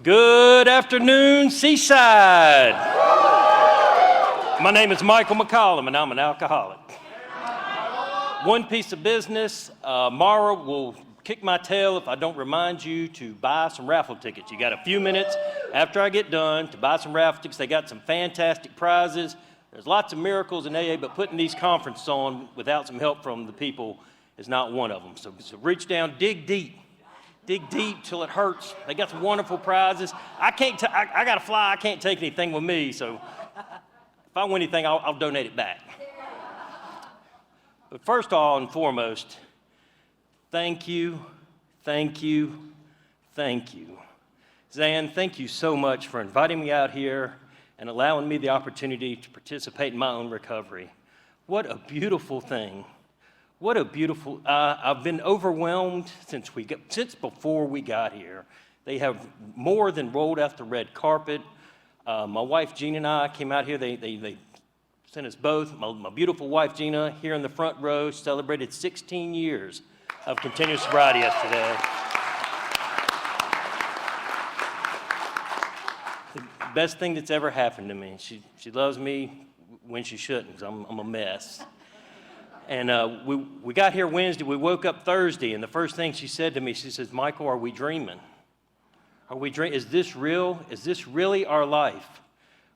Good afternoon, Seaside. My name is Michael McCollum, and I'm an alcoholic. One piece of business, Mara will kick my tail if I don't remind you to buy some raffle tickets. You got a few minutes after I get done to buy some raffle tickets. They got some fantastic prizes. There's lots of miracles in AA, but putting these conferences on without some help from the people is not one of them. So reach down, dig deep. Dig deep till it hurts. They got some wonderful prizes. I got to fly. I can't take anything with me. So if I win anything, I'll donate it back. But first of all and foremost, thank you, thank you, thank you. Zan, thank you so much for inviting me out here and allowing me the opportunity to participate in my own recovery. What a beautiful thing. What a beautiful, I've been overwhelmed since before we got here. They have more than rolled out the red carpet. My wife Gina and I came out here, they sent us both. My beautiful wife Gina here in the front row celebrated 16 years of continuous sobriety yesterday. The best thing that's ever happened to me. She loves me when she shouldn't, because I'm a mess. And we got here Wednesday, we woke up Thursday, and the first thing she said to me, she says, Michael, are we dreaming? Are we dreaming? Is this real? Is this really our life?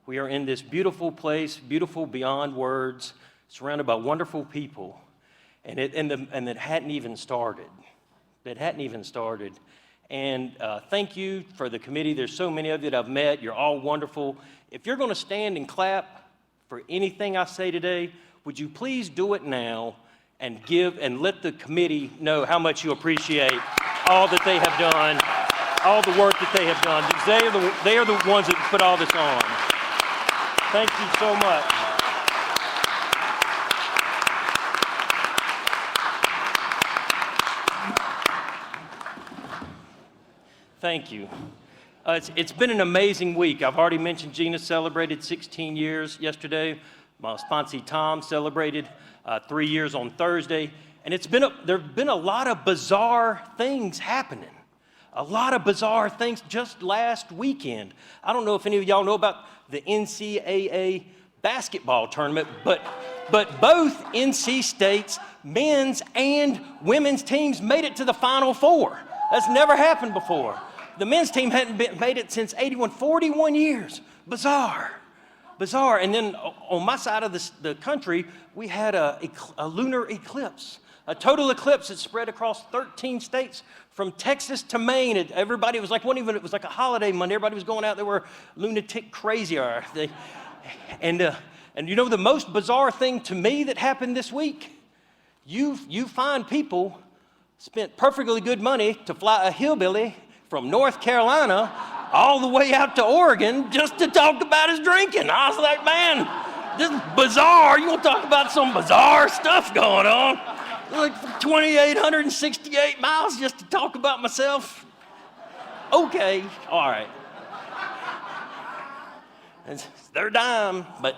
We are in this beautiful place, beautiful beyond words, surrounded by wonderful people, and it hadn't even started. It hadn't even started. And thank you for the committee. There's so many of you that I've met. You're all wonderful. If you're going to stand and clap for anything I say today, would you please do it now and give and let the committee know how much you appreciate all that they have done, all the work that they have done. They are the ones that put all this on. Thank you so much. Thank you. It's been an amazing week. I've already mentioned Gina celebrated 16 years yesterday. My sponsee Tom celebrated 3 years on Thursday, and there have been a lot of bizarre things happening. A lot of bizarre things just last weekend. I don't know if any of y'all know about the NCAA basketball tournament, but both NC State's men's and women's teams made it to the Final Four. That's never happened before. The men's team hadn't made it since 81, 41 years. Bizarre. And then on my side of the country, we had a lunar eclipse, a total eclipse that spread across 13 states from Texas to Maine. Everybody was like, it was like a holiday Monday. Everybody was going out. They were lunatic crazy. And you know the most bizarre thing to me that happened this week? You find people spent perfectly good money to fly a hillbilly from North Carolina all the way out to Oregon just to talk about his drinking. I was like, man, this is bizarre. You want to talk about some bizarre stuff going on? Like 2,868 miles just to talk about myself? Okay, all right. It's their dime, but,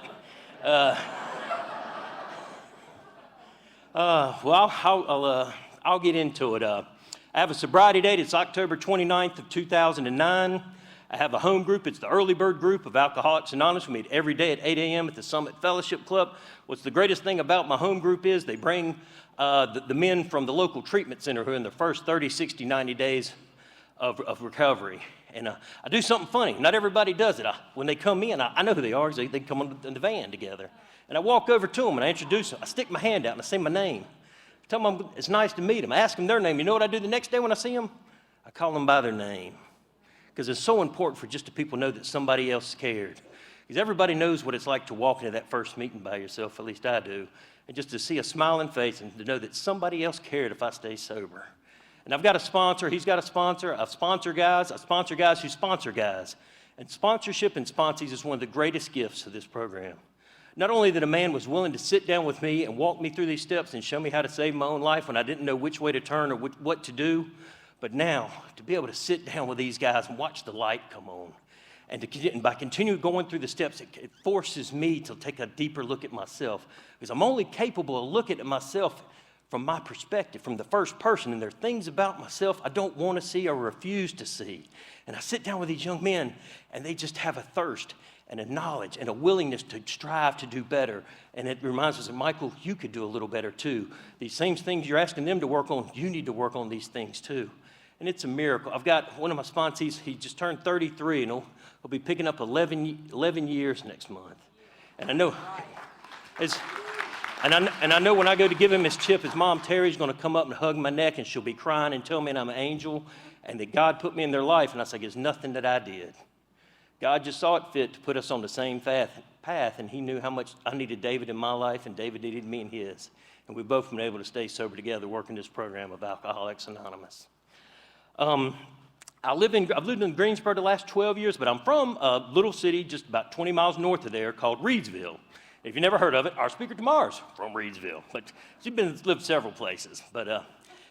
well, I'll get into it. I have a sobriety date. It's October 29th of 2009. I have a home group. It's the early bird group of Alcoholics Anonymous. We meet every day at 8 a.m. at the Summit Fellowship Club. What's the greatest thing about my home group is they bring the men from the local treatment center who are in their first 30, 60, 90 days of recovery. And I do something funny. Not everybody does it. When they come in, I know who they are because they come in the van together. And I walk over to them and I introduce them. I stick my hand out and I say my name. I tell them it's nice to meet them. I ask them their name. You know what I do the next day when I see them? I call them by their name. Because it's so important for just the people to know that somebody else cared. Because everybody knows what it's like to walk into that first meeting by yourself, at least I do, and just to see a smiling face and to know that somebody else cared if I stay sober. And I've got a sponsor, he's got a sponsor, I sponsor guys who sponsor guys. And sponsorship and sponsees is one of the greatest gifts of this program. Not only that a man was willing to sit down with me and walk me through these steps and show me how to save my own life when I didn't know which way to turn or what to do, but now, to be able to sit down with these guys and watch the light come on, and by continuing going through the steps, it forces me to take a deeper look at myself, because I'm only capable of looking at myself from my perspective, from the first person, and there are things about myself I don't want to see or refuse to see. And I sit down with these young men, and they just have a thirst and a knowledge and a willingness to strive to do better. And it reminds us that, Michael, you could do a little better too. These same things you're asking them to work on, you need to work on these things too. And it's a miracle. I've got one of my sponsees, he just turned 33, and he'll be picking up 11 years next month. And I know, and I know when I go to give him his chip, his mom, Terry's going to come up and hug my neck, and she'll be crying and tell me I'm an angel, and that God put me in their life. And I say, it's nothing that I did. God just saw it fit to put us on the same path, and he knew how much I needed David in my life, and David needed me in his. And we've both been able to stay sober together working this program of Alcoholics Anonymous. I've lived in Greensboro the last 12 years, but I'm from a little city just about 20 miles north of there called Reedsville. If you've never heard of it, our speaker tomorrow's from Reedsville, but she's lived several places. But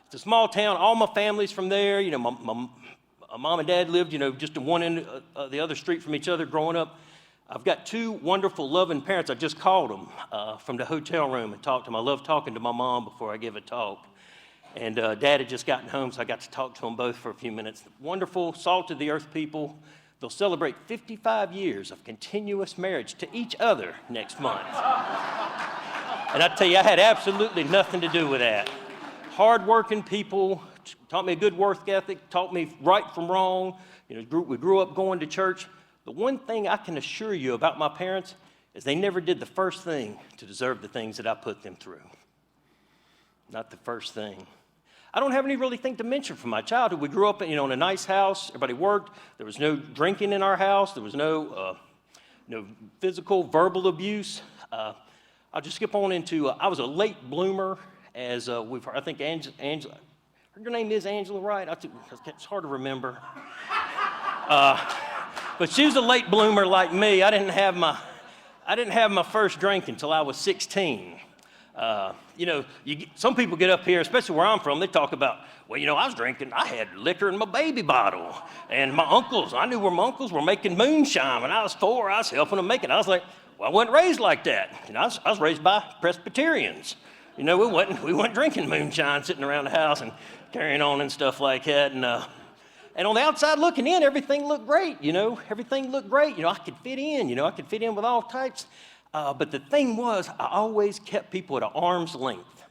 it's a small town. All my family's from there. You know, my mom and dad lived, just at one end of the other street from each other growing up. I've got two wonderful, loving parents. I just called them from the hotel room and talked to them. I love talking to my mom before I give a talk. And Dad had just gotten home, so I got to talk to them both for a few minutes. Wonderful, salt-of-the-earth people. They'll celebrate 55 years of continuous marriage to each other next month. And I tell you, I had absolutely nothing to do with that. Hard-working people, taught me a good work ethic, taught me right from wrong. We grew up going to church. The one thing I can assure you about my parents is they never did the first thing to deserve the things that I put them through. Not the first thing. I don't have any really thing to mention from my childhood. We grew up in a nice house. Everybody worked. There was no drinking in our house. There was no physical, verbal abuse. I'll just skip on into, I was a late bloomer, as we've heard. I think Angela, your name is Angela, right? It's hard to remember. But she was a late bloomer like me. I didn't have my first drink until I was 16. Some people get up here, especially where I'm from, they talk about, I was drinking, I had liquor in my baby bottle. And I knew where my uncles were making moonshine. When I was 4, I was helping them make it. I was like, I wasn't raised like that. I was raised by Presbyterians. We weren't drinking moonshine, sitting around the house and carrying on and stuff like that. And on the outside looking in, everything looked great, Everything looked great. I could fit in, I could fit in with all types. But the thing was, I always kept people at an arm's length.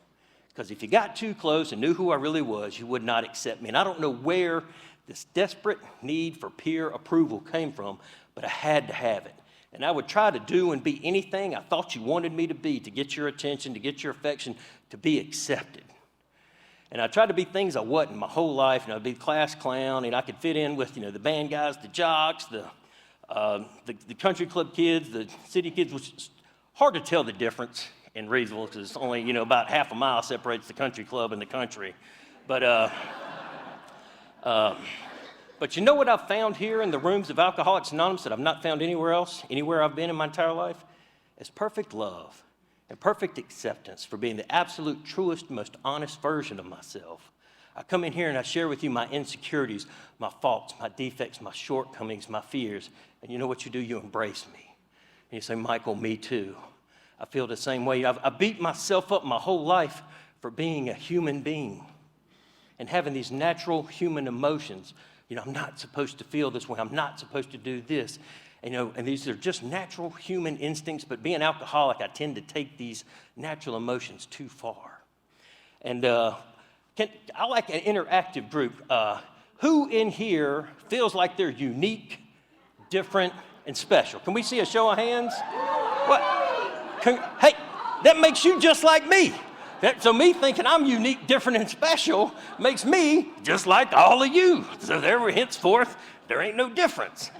Because if you got too close and knew who I really was, you would not accept me. And I don't know where this desperate need for peer approval came from, but I had to have it. And I would try to do and be anything I thought you wanted me to be, to get your attention, to get your affection, to be accepted. And I tried to be things I wasn't my whole life. I'd be the class clown, and I could fit in with, the band guys, the jocks, the country club kids, the city kids, which is hard to tell the difference in Reedsville because it's only, about half a mile separates the country club and the country. But you know what I've found here in the rooms of Alcoholics Anonymous that I've not found anywhere else, anywhere I've been in my entire life? Is perfect love and perfect acceptance for being the absolute truest, most honest version of myself. I come in here and I share with you my insecurities, my faults, my defects, my shortcomings, my fears. And you know what you do? You embrace me. And you say, Michael, me too. I feel the same way. I beat myself up my whole life for being a human being and having these natural human emotions. I'm not supposed to feel this way. I'm not supposed to do this. And these are just natural human instincts. But being alcoholic, I tend to take these natural emotions too far. And I like an interactive group. Who in here feels like they're unique, different, and special? Can we see a show of hands? What? Hey, that makes you just like me. So me thinking I'm unique, different, and special makes me just like all of you. So henceforth, there ain't no difference.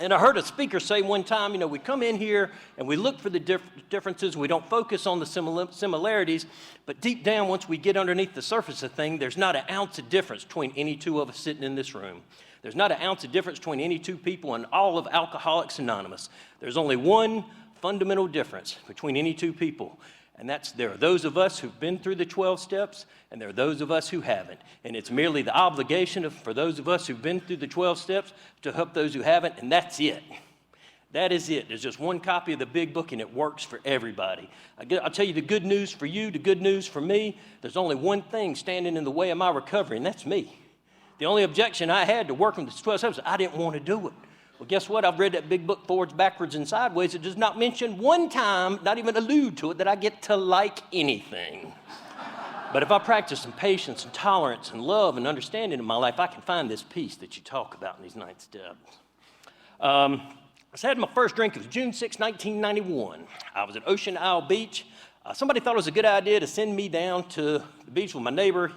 And I heard a speaker say one time, we come in here and we look for the differences. We don't focus on the similarities. But deep down, once we get underneath the surface of things, there's not an ounce of difference between any two of us sitting in this room. There's not an ounce of difference between any two people in all of Alcoholics Anonymous. There's only one fundamental difference between any two people. And there are those of us who've been through the 12 steps, and there are those of us who haven't. And it's merely the obligation for those of us who've been through the 12 steps to help those who haven't, and that's it. That is it. There's just one copy of the big book, and it works for everybody. I'll tell you the good news for you, the good news for me. There's only one thing standing in the way of my recovery, and that's me. The only objection I had to working with the 12 steps, I didn't want to do it. Well, guess what? I've read that big book forwards, backwards, and sideways. It does not mention one time, not even allude to it, that I get to like anything. But if I practice some patience and tolerance and love and understanding in my life, I can find this peace that you talk about in these 9 steps. I had my first drink. It was June 6, 1991. I was at Ocean Isle Beach. Somebody thought it was a good idea to send me down to the beach with my neighbor.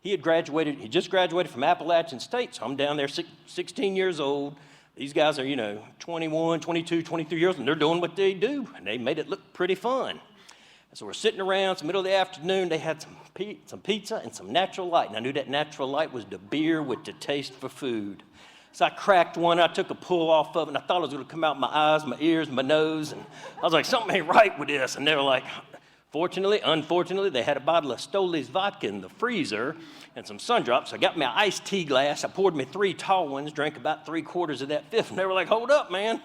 He just graduated from Appalachian State, so I'm down there 16 years old. These guys are, 21, 22, 23 years old, and they're doing what they do, and they made it look pretty fun. And so we're sitting around, it's the middle of the afternoon. They had some pizza and some natural light, and I knew that natural light was the beer with the taste for food. So I cracked one, I took a pull off of it, and I thought it was gonna come out my eyes, my ears, my nose, and I was like, something ain't right with this. And they were like, unfortunately, they had a bottle of Stoli's vodka in the freezer and some sun drops. So I got me an iced tea glass, I poured me 3 tall ones, drank about 3/4 of that fifth, and they were like, hold up, man.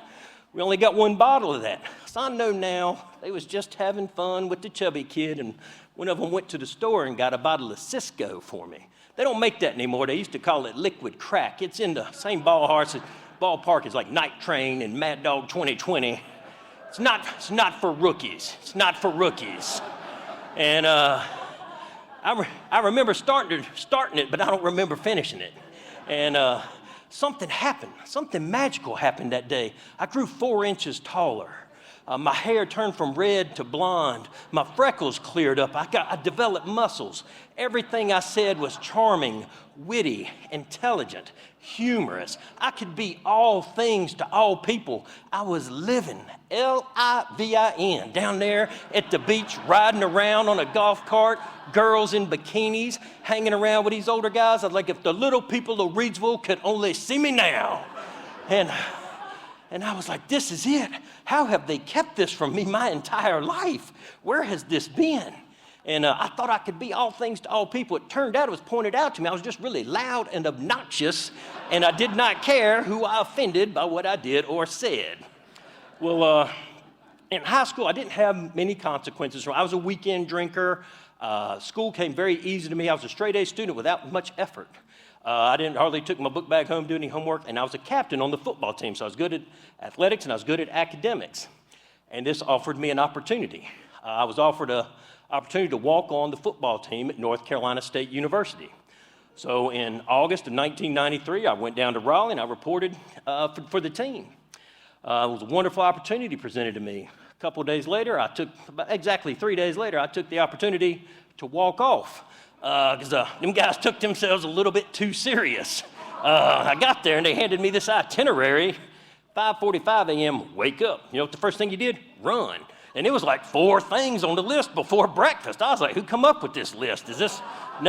We only got 1 bottle of that. So I know now they was just having fun with the chubby kid, and one of them went to the store and got a bottle of Cisco for me. They don't make that anymore. They used to call it liquid crack. It's in the same ballpark as like Night Train and Mad Dog 2020. It's not for rookies. It's not for rookies. And I remember starting it, but I don't remember finishing it. And something happened. Something magical happened that day. I grew 4 inches taller. My hair turned from red to blonde. My freckles cleared up. I developed muscles. Everything I said was charming, witty, intelligent, humorous. I could be all things to all people. I was living, L-I-V-I-N, down there at the beach, riding around on a golf cart, girls in bikinis, hanging around with these older guys. I was like, if the little people of Reidsville could only see me now. And I was like, this is it. How have they kept this from me my entire life? Where has this been? And I thought I could be all things to all people. It turned out, it was pointed out to me, I was just really loud and obnoxious, and I did not care who I offended by what I did or said. Well, in high school, I didn't have many consequences. I was a weekend drinker. School came very easy to me. I was a straight-A student without much effort. I didn't hardly took my book bag home, do any homework, and I was a captain on the football team, so I was good at athletics and I was good at academics. And this offered me an opportunity. I was offered an opportunity to walk on the football team at North Carolina State University. So in August of 1993, I went down to Raleigh and I reported for the team. It was a wonderful opportunity presented to me. A couple of days later, exactly 3 days later, I took the opportunity to walk off. Because them guys took themselves a little bit too serious. I got there and they handed me this itinerary, 5:45 a.m., wake up. You know what the first thing you did? Run. And it was like 4 things on the list before breakfast. I was like, who come up with this list?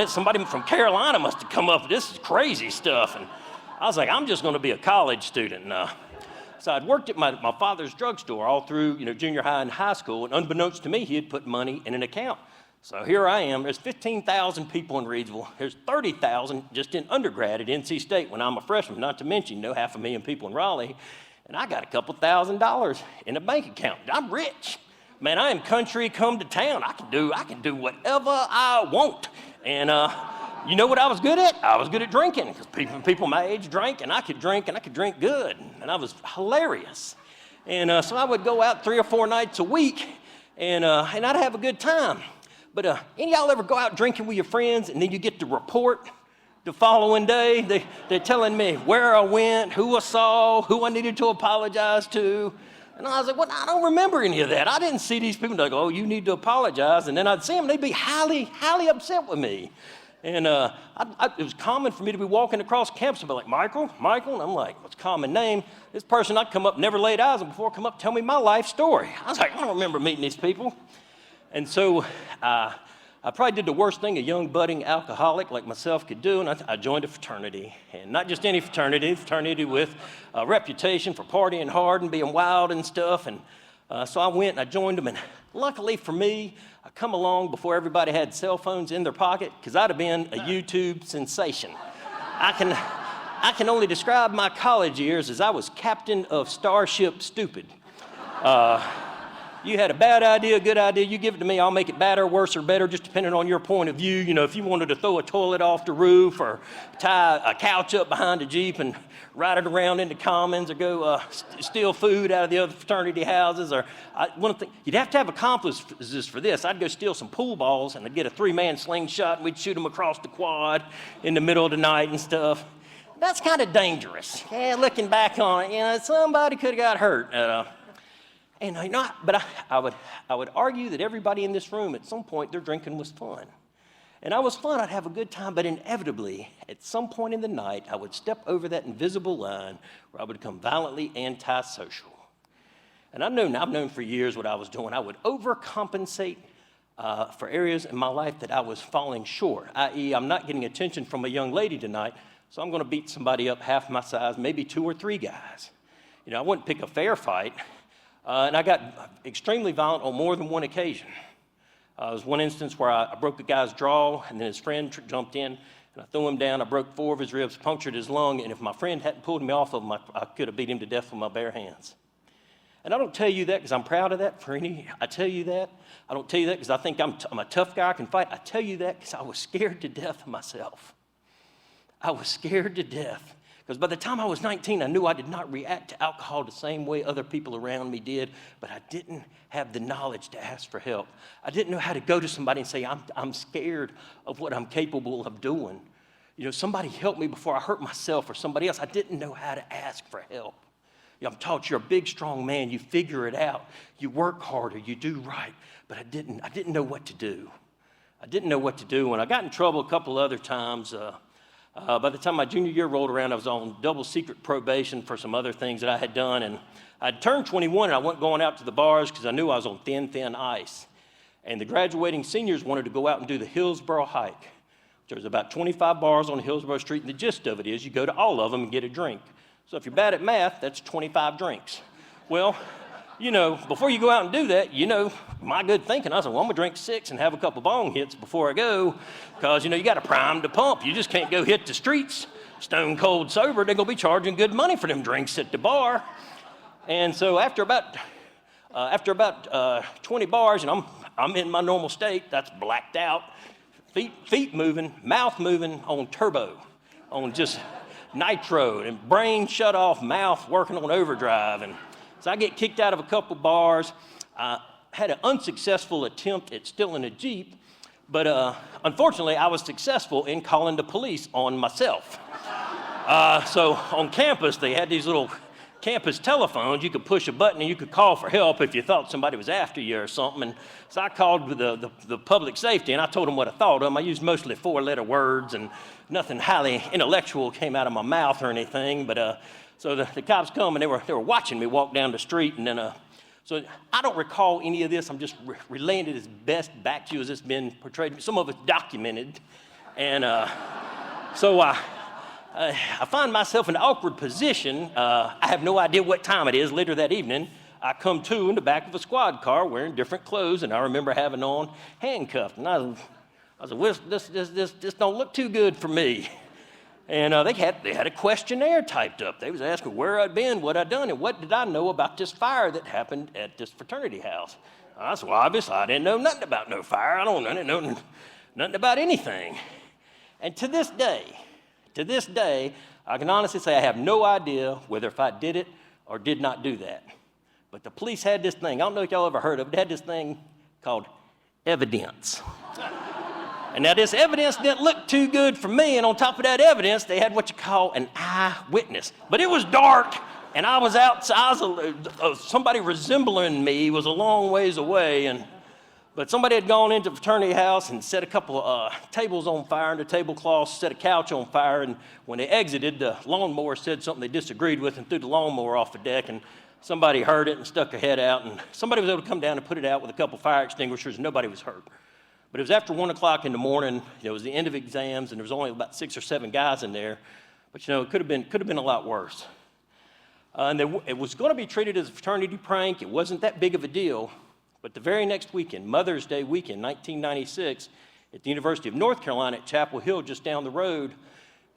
Somebody from Carolina must have come up with this crazy stuff. And I was like, I'm just gonna be a college student. So I'd worked at my father's drugstore all through junior high and high school, and unbeknownst to me, he had put money in an account. So here I am, there's 15,000 people in Reidsville. There's 30,000 just in undergrad at NC State when I'm a freshman, not to mention, 500,000 people in Raleigh. And I got a couple $1,000s in a bank account. I'm rich. Man, I am country come to town. I can do whatever I want. And you know what I was good at? I was good at drinking, because people my age drank, and I could drink good. And I was hilarious. And so I would go out 3 or 4 nights a week, and I'd have a good time. But any of y'all ever go out drinking with your friends and then you get the report the following day? They're telling me where I went, who I saw, who I needed to apologize to. And I was like, well, I don't remember any of that. I didn't see these people. They're like, oh, you need to apologize. And then I'd see them, they'd be highly, highly upset with me. And it was common for me to be walking across campus and be like, Michael? And I'm like, what's a common name? This person I'd come up, never laid eyes on before, come up, tell me my life story. I was like, I don't remember meeting these people. And so I probably did the worst thing a young budding alcoholic like myself could do, and I joined a fraternity. And not just any fraternity with a reputation for partying hard and being wild and stuff. And so I went and I joined them, and luckily for me, I come along before everybody had cell phones in their pocket, because I'd have been a YouTube sensation. I I can only describe my college years as I was captain of Starship Stupid. You had a bad idea, a good idea, you give it to me, I'll make it better, worse, or better, just depending on your point of view. You know, if you wanted to throw a toilet off the roof or tie a couch up behind a Jeep and ride it around into Commons or go steal food out of the other fraternity houses, or you'd have to have accomplices for this. I'd go steal some pool balls and I'd get a 3-man slingshot and we'd shoot them across the quad in the middle of the night and stuff. That's kind of dangerous. Yeah, looking back on it, you know, somebody could have got hurt. But I would argue that everybody in this room, at some point, their drinking was fun. And I was fun, I'd have a good time, but inevitably, at some point in the night, I would step over that invisible line where I would become violently antisocial. And I've known for years what I was doing. I would overcompensate for areas in my life that I was falling short, i.e., I'm not getting attention from a young lady tonight, so I'm gonna beat somebody up half my size, maybe 2 or 3 guys. You know, I wouldn't pick a fair fight. And I got extremely violent on more than one occasion. There was one instance where I broke a guy's jaw, and then his friend jumped in, and I threw him down. I broke 4 of his ribs, punctured his lung, and if my friend hadn't pulled me off of him, I could have beat him to death with my bare hands. And I don't tell you that because I'm proud of that. I tell you that. I don't tell you that because I think I'm a tough guy, I can fight. I tell you that because I was scared to death of myself. I was scared to death. Because by the time I was 19, I knew I did not react to alcohol the same way other people around me did, but I didn't have the knowledge to ask for help. I didn't know how to go to somebody and say, I'm scared of what I'm capable of doing. You know, somebody help me before I hurt myself or somebody else. I didn't know how to ask for help. You know, I'm taught you're a big, strong man. You figure it out. You work harder. You do right. But I didn't know what to do. I didn't know what to do. When I got in trouble a couple other times, by the time my junior year rolled around, I was on double secret probation for some other things that I had done. And I'd turned 21 and I wasn't going out to the bars because I knew I was on thin ice. And the graduating seniors wanted to go out and do the Hillsboro hike. There's about 25 bars on Hillsboro Street, and the gist of it is you go to all of them and get a drink. So if you're bad at math, that's 25 drinks. Well, you know, before you go out and do that, you know, my good thinking, I said, well, I'm gonna drink 6 and have a couple bong hits before I go, because, you know, you gotta prime the pump. You just can't go hit the streets stone cold sober. They're gonna be charging good money for them drinks at the bar. And so after about 20 bars, and I'm in my normal state, that's blacked out, feet moving, mouth moving on turbo, on just nitro, and brain shut off, mouth working on overdrive. And so I get kicked out of a couple bars. I had an unsuccessful attempt at stealing a Jeep, but unfortunately I was successful in calling the police on myself. So on campus, they had these little campus telephones. You could push a button and you could call for help if you thought somebody was after you or something. And so I called the public safety, and I told them what I thought of them. I used mostly 4-letter words, and nothing highly intellectual came out of my mouth or anything. But so the cops come, and they were watching me walk down the street, and then so I don't recall any of this. I'm just relaying it as best back to you as it's been portrayed. Some of it's documented, and so I find myself in an awkward position. I have no idea what time it is. Later that evening, I come to in the back of a squad car wearing different clothes, and I remember having on handcuffed. And I said, well, this don't look too good for me. And they had a questionnaire typed up. They was asking where I'd been, what I'd done, and what did I know about this fire that happened at this fraternity house. I said, well, obviously, I didn't know nothing about no fire. I didn't know nothing about anything. And to this day, I can honestly say I have no idea whether if I did it or did not do that. But the police had this thing. I don't know if y'all ever heard of it. They had this thing called evidence. And now this evidence didn't look too good for me, and on top of that evidence, they had what you call an eyewitness. But it was dark, and I was outside. Somebody resembling me was a long ways away, but somebody had gone into the fraternity house and set a couple of tables on fire, and the tablecloths set a couch on fire, and when they exited, the lawnmower said something they disagreed with and threw the lawnmower off the deck, and somebody heard it and stuck their head out, and somebody was able to come down and put it out with a couple fire extinguishers, and nobody was hurt. But it was after 1 o'clock in the morning. It was the end of exams, and there was only about 6 or 7 guys in there. But you know, it could have been a lot worse. And it was going to be treated as a fraternity prank. It wasn't that big of a deal. But the very next weekend, Mother's Day weekend, 1996, at the University of North Carolina at Chapel Hill, just down the road,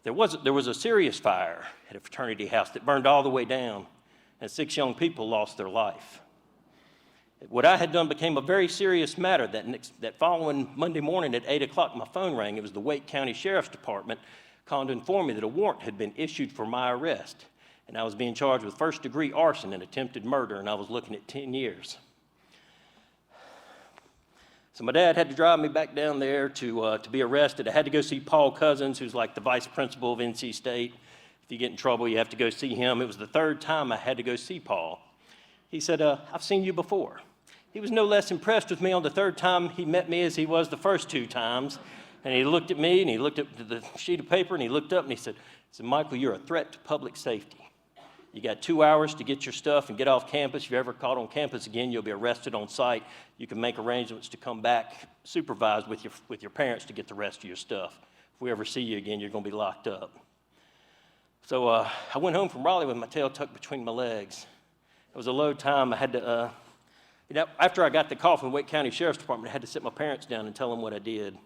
There was a serious fire at a fraternity house that burned all the way down, and 6 young people lost their life. What I had done became a very serious matter. That following Monday morning at 8 o'clock, my phone rang. It was the Wake County Sheriff's Department calling to inform me that a warrant had been issued for my arrest, and I was being charged with first-degree arson and attempted murder, and I was looking at 10 years. So my dad had to drive me back down there to be arrested. I had to go see Paul Cousins, who's like the vice principal of NC State. If you get in trouble, you have to go see him. It was the 3rd time I had to go see Paul. He said, I've seen you before. He was no less impressed with me on the 3rd time he met me as he was the first 2 times. And he looked at me, and he looked at the sheet of paper, and he looked up, and he said, Michael, you're a threat to public safety. You got 2 hours to get your stuff and get off campus. If you're ever caught on campus again, you'll be arrested on site. You can make arrangements to come back supervised with your parents to get the rest of your stuff. If we ever see you again, you're going to be locked up. So I went home from Raleigh with my tail tucked between my legs. It was a low time. I had to, after I got the call from the Wake County Sheriff's Department, I had to sit my parents down and tell them what I did.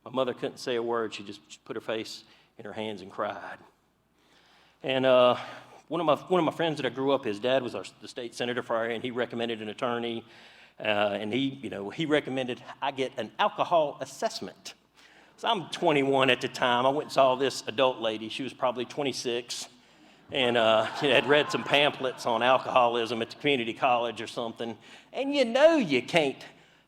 My mother couldn't say a word. She just put her face in her hands and cried. And one of my friends that I grew up, his dad was the state senator for our area, and he recommended an attorney, and he recommended I get an alcohol assessment. So I'm 21 at the time. I went and saw this adult lady. She was probably 26, and she had read some pamphlets on alcoholism at the community college or something. And you can't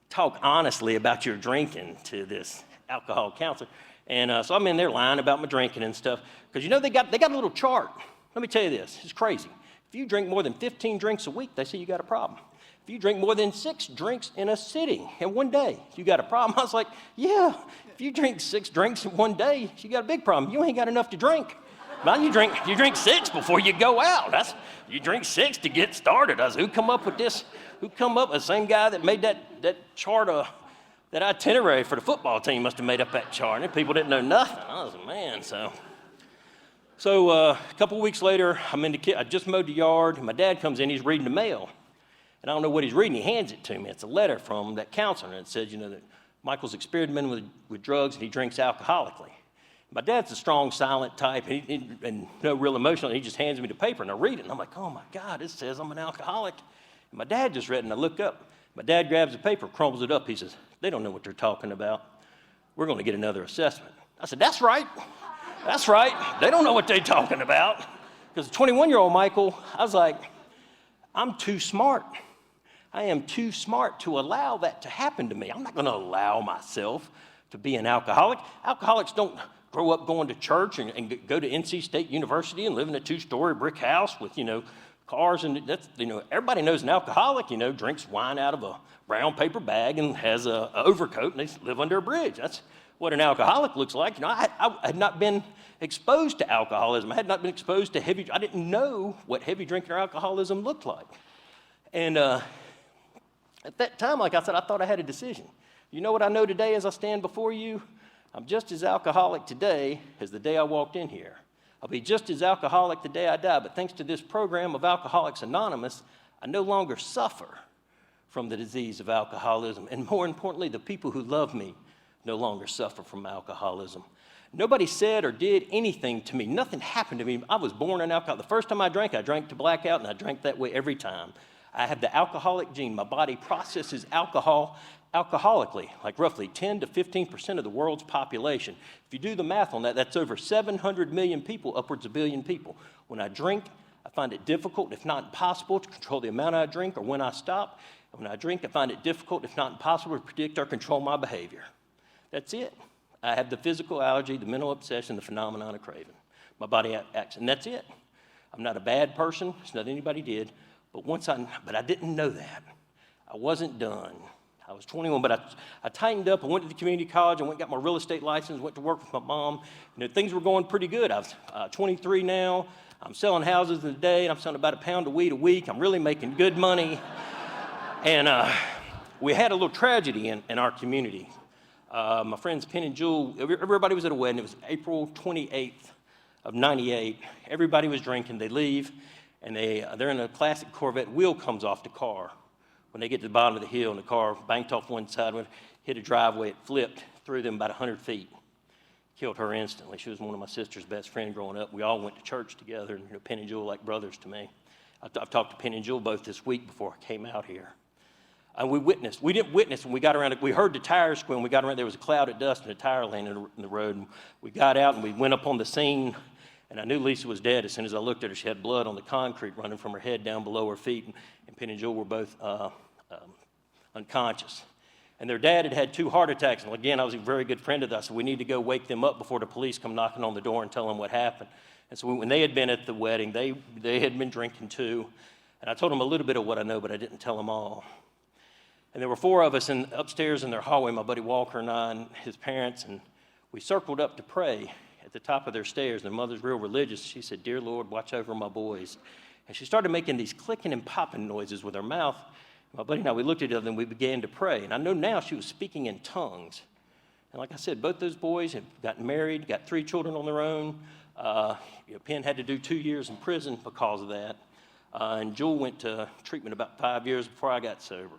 talk honestly about your drinking to this alcohol counselor. And so I'm in there lying about my drinking and stuff, because they got a little chart. Let me tell you this, it's crazy. If you drink more than 15 drinks a week, they say you got a problem. If you drink more than 6 drinks in a sitting in one day, you got a problem. I was like, yeah, if you drink 6 drinks in one day, you got a big problem. You ain't got enough to drink. Man, you drink 6 before you go out. You drink 6 to get started. I was, who come up with this? Who come up with the same guy that made that chart, that itinerary for the football team must have made up that chart. And people didn't know nothing. I was, man, So a couple weeks later, I just mowed the yard, and my dad comes in, he's reading the mail. And I don't know what he's reading, he hands it to me. It's a letter from that counselor, and it says, that Michael's experimenting with drugs, and he drinks alcoholically. My dad's a strong, silent type, and no real emotional, and he just hands me the paper, and I read it, and I'm like, oh my God, it says I'm an alcoholic. And my dad just read it, and I look up. My dad grabs the paper, crumbles it up, he says, they don't know what they're talking about. We're going to get another assessment. I said, that's right. That's right. They don't know what they're talking about. Because 21-year-old Michael, I was like, I'm too smart. I am too smart to allow that to happen to me. I'm not going to allow myself to be an alcoholic. Alcoholics don't grow up going to church and go to NC State University and live in a 2-story brick house with, cars. And that's, everybody knows an alcoholic, drinks wine out of a brown paper bag and has an overcoat, and they live under a bridge. That's what an alcoholic looks like. I had not been exposed to alcoholism. I had not been exposed to I didn't know what heavy drinking or alcoholism looked like. And at that time, like I said, I thought I had a decision. You know what I know today as I stand before you? I'm just as alcoholic today as the day I walked in here. I'll be just as alcoholic the day I die, but thanks to this program of Alcoholics Anonymous, I no longer suffer from the disease of alcoholism. And more importantly, the people who love me no longer suffer from alcoholism. Nobody said or did anything to me. Nothing happened to me. I was born an alcoholic. The first time I drank to blackout, and I drank that way every time. I have the alcoholic gene. My body processes alcohol alcoholically, like roughly 10 to 15% of the world's population. If you do the math on that, that's over 700 million people, upwards of a billion people. When I drink, I find it difficult, if not impossible, to control the amount I drink or when I stop. And when I drink, I find it difficult, if not impossible, to predict or control my behavior. That's it. I have the physical allergy, the mental obsession, the phenomenon of craving. My body acts, and that's it. I'm not a bad person. It's not anybody did. But I didn't know that. I wasn't done. I was 21, but I tightened up. I went to the community college. I went and got my real estate license, went to work with my mom. Things were going pretty good. I was 23 now. I'm selling houses in a day, and I'm selling about a pound of weed a week. I'm really making good money. And we had a little tragedy in our community. My friends Penn and Jewel, everybody was at a wedding. It was April 28th of 98. Everybody was drinking. They leave, and they're in a classic Corvette. Wheel comes off the car. When they get to the bottom of the hill, and the car banked off one side, hit a driveway, it flipped, threw them about 100 feet, killed her instantly. She was one of my sister's best friends growing up. We all went to church together, and Penn and Jewel like brothers to me. I've talked to Penn and Jewel both this week before I came out here. And we didn't witness when we got around. We heard the tires squeal. When we got around, there was a cloud of dust and a tire laying in the road. And we got out and we went up on the scene, and I knew Lisa was dead. As soon as I looked at her, she had blood on the concrete running from her head down below her feet, and Penn and Jewel were both unconscious. And their dad had 2 heart attacks. And again, I was a very good friend of theirs, so we need to go wake them up before the police come knocking on the door and tell them what happened. And so when they had been at the wedding, they had been drinking too. And I told them a little bit of what I know, but I didn't tell them all. And there were 4 of us upstairs in their hallway, my buddy Walker and I and his parents, and we circled up to pray at the top of their stairs. Their mother's real religious. She said, "Dear Lord, watch over my boys." And she started making these clicking and popping noises with her mouth. My buddy and I, we looked at each other and we began to pray. And I know now she was speaking in tongues. And like I said, both those boys have gotten married, got 3 children on their own. Penn had to do 2 years in prison because of that. And Jewel went to treatment about 5 years before I got sober.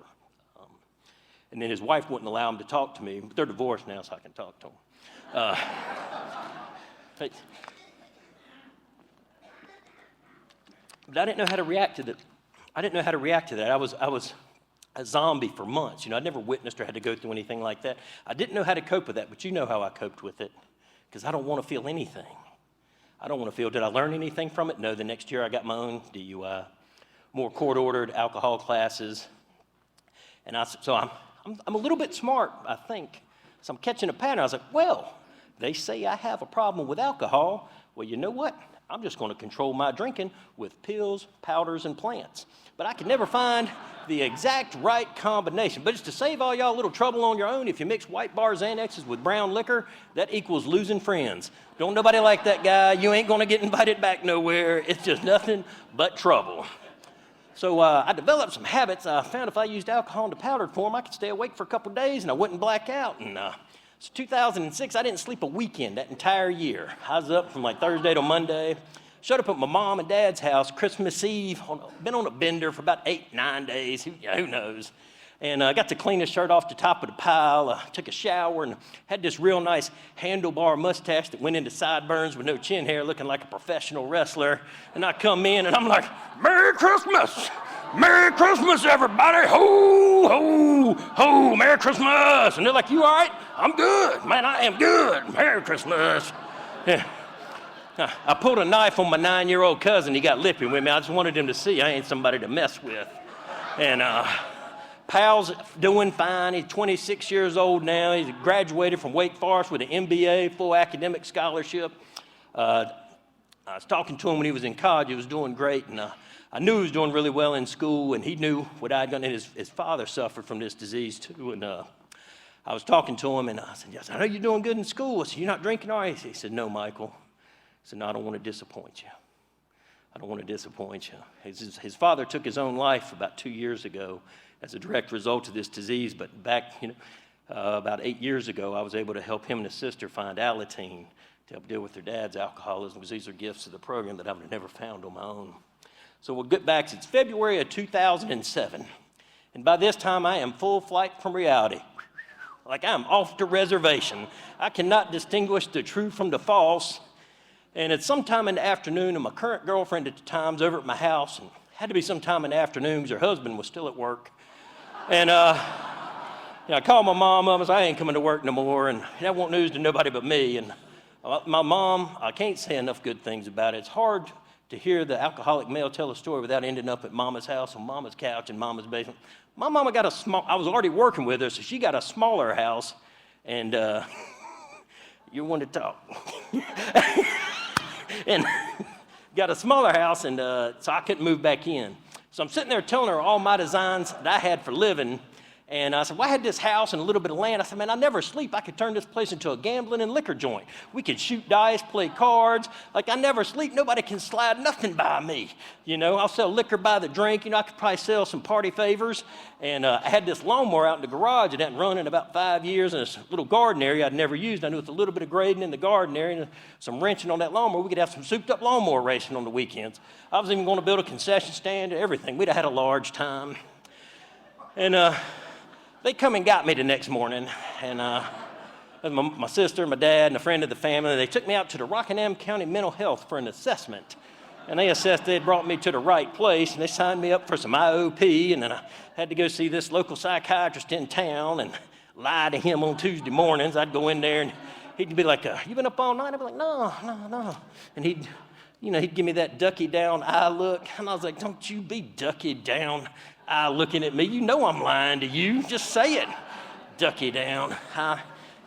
And then his wife wouldn't allow him to talk to me. But they're divorced now, so I can talk to him. But I didn't know how to react to that. I was a zombie for months. I'd never witnessed or had to go through anything like that. I didn't know how to cope with that, but you know how I coped with it, because I don't want to feel anything. I don't want to feel, did I learn anything from it? No, the next year I got my own DUI, more court-ordered alcohol classes. And so I'm a little bit smart, I think. So I'm catching a pattern. I was like, well, they say I have a problem with alcohol. Well, you know what? I'm just going to control my drinking with pills, powders, and plants. But I can never find the exact right combination. But it's to save all y'all a little trouble on your own. If you mix white bar Xanaxes with brown liquor, that equals losing friends. Don't nobody like that guy. You ain't going to get invited back nowhere. It's just nothing but trouble. So I developed some habits. I found if I used alcohol in the powdered form, I could stay awake for a couple of days and I wouldn't black out. And so 2006, I didn't sleep a weekend that entire year. I was up from like Thursday to Monday. Showed up at my mom and dad's house Christmas Eve. Been on a bender for about 8-9 days. Who knows? And I got to clean the shirt off the top of the pile. Took a shower and had this real nice handlebar mustache that went into sideburns with no chin hair, looking like a professional wrestler. And I come in and I'm like, "Merry Christmas! Merry Christmas, everybody! Ho, ho, ho! Merry Christmas!" And they're like, "You all right?" "I'm good, man. I am good. Merry Christmas." Yeah. I pulled a knife on my 9-year-old cousin. He got lippy with me. I just wanted him to see I ain't somebody to mess with. And Pal's doing fine. He's 26 years old now. He's graduated from Wake Forest with an MBA, full academic scholarship. I was talking to him when he was in college. He was doing great, and I knew he was doing really well in school, and he knew what I'd done. And his father suffered from this disease too. And I was talking to him, and I said, "Yes, I know you're doing good in school." I said, "You're not drinking, are you?" He said, "No, Michael." I said, "No, I don't want to disappoint you. I don't want to disappoint you." His father took his own life about 2 years ago as a direct result of this disease. But back, about 8 years ago, I was able to help him and his sister find Alateen to help deal with their dad's alcoholism, because these are gifts of the program that I would have never found on my own. So we'll get back. It's February of 2007. And by this time, I am full flight from reality. Like I'm off the reservation. I cannot distinguish the true from the false. And it's sometime in the afternoon, and my current girlfriend at the time's over at my house, and it had to be sometime in the afternoon because her husband was still at work. And I called my mom up and said, "I ain't coming to work no more," and that won't news to nobody but me. And my mom, I can't say enough good things about it. It's hard to hear the alcoholic male tell a story without ending up at mama's house on mama's couch in mama's basement. My mama got I was already working with her, so she got a smaller house, and you want to talk. And got a smaller house, and so I couldn't move back in. So I'm sitting there telling her all my designs that I had for living. And I said, "Well, I had this house and a little bit of land." I said, "Man, I never sleep. I could turn this place into a gambling and liquor joint. We could shoot dice, play cards. Like, I never sleep. Nobody can slide nothing by me. I'll sell liquor by the drink. I could probably sell some party favors." And I had this lawnmower out in the garage. It hadn't run in about 5 years, and this little garden area I'd never used. I knew with a little bit of grading in the garden area and some wrenching on that lawnmower, we could have some souped-up lawnmower racing on the weekends. I was even going to build a concession stand and everything. We'd have had a large time. And they come and got me the next morning, and my sister, my dad, and a friend of the family. They took me out to the Rockingham County Mental Health for an assessment. And they assessed they had brought me to the right place, and they signed me up for some IOP, and then I had to go see this local psychiatrist in town and lie to him on Tuesday mornings. I'd go in there, and he'd be like, you been up all night? I'd be like, no. And he'd give me that ducky down eye look, and I was like, don't you be ducky down eye looking at me. You know I'm lying to you. Just say it, ducky down.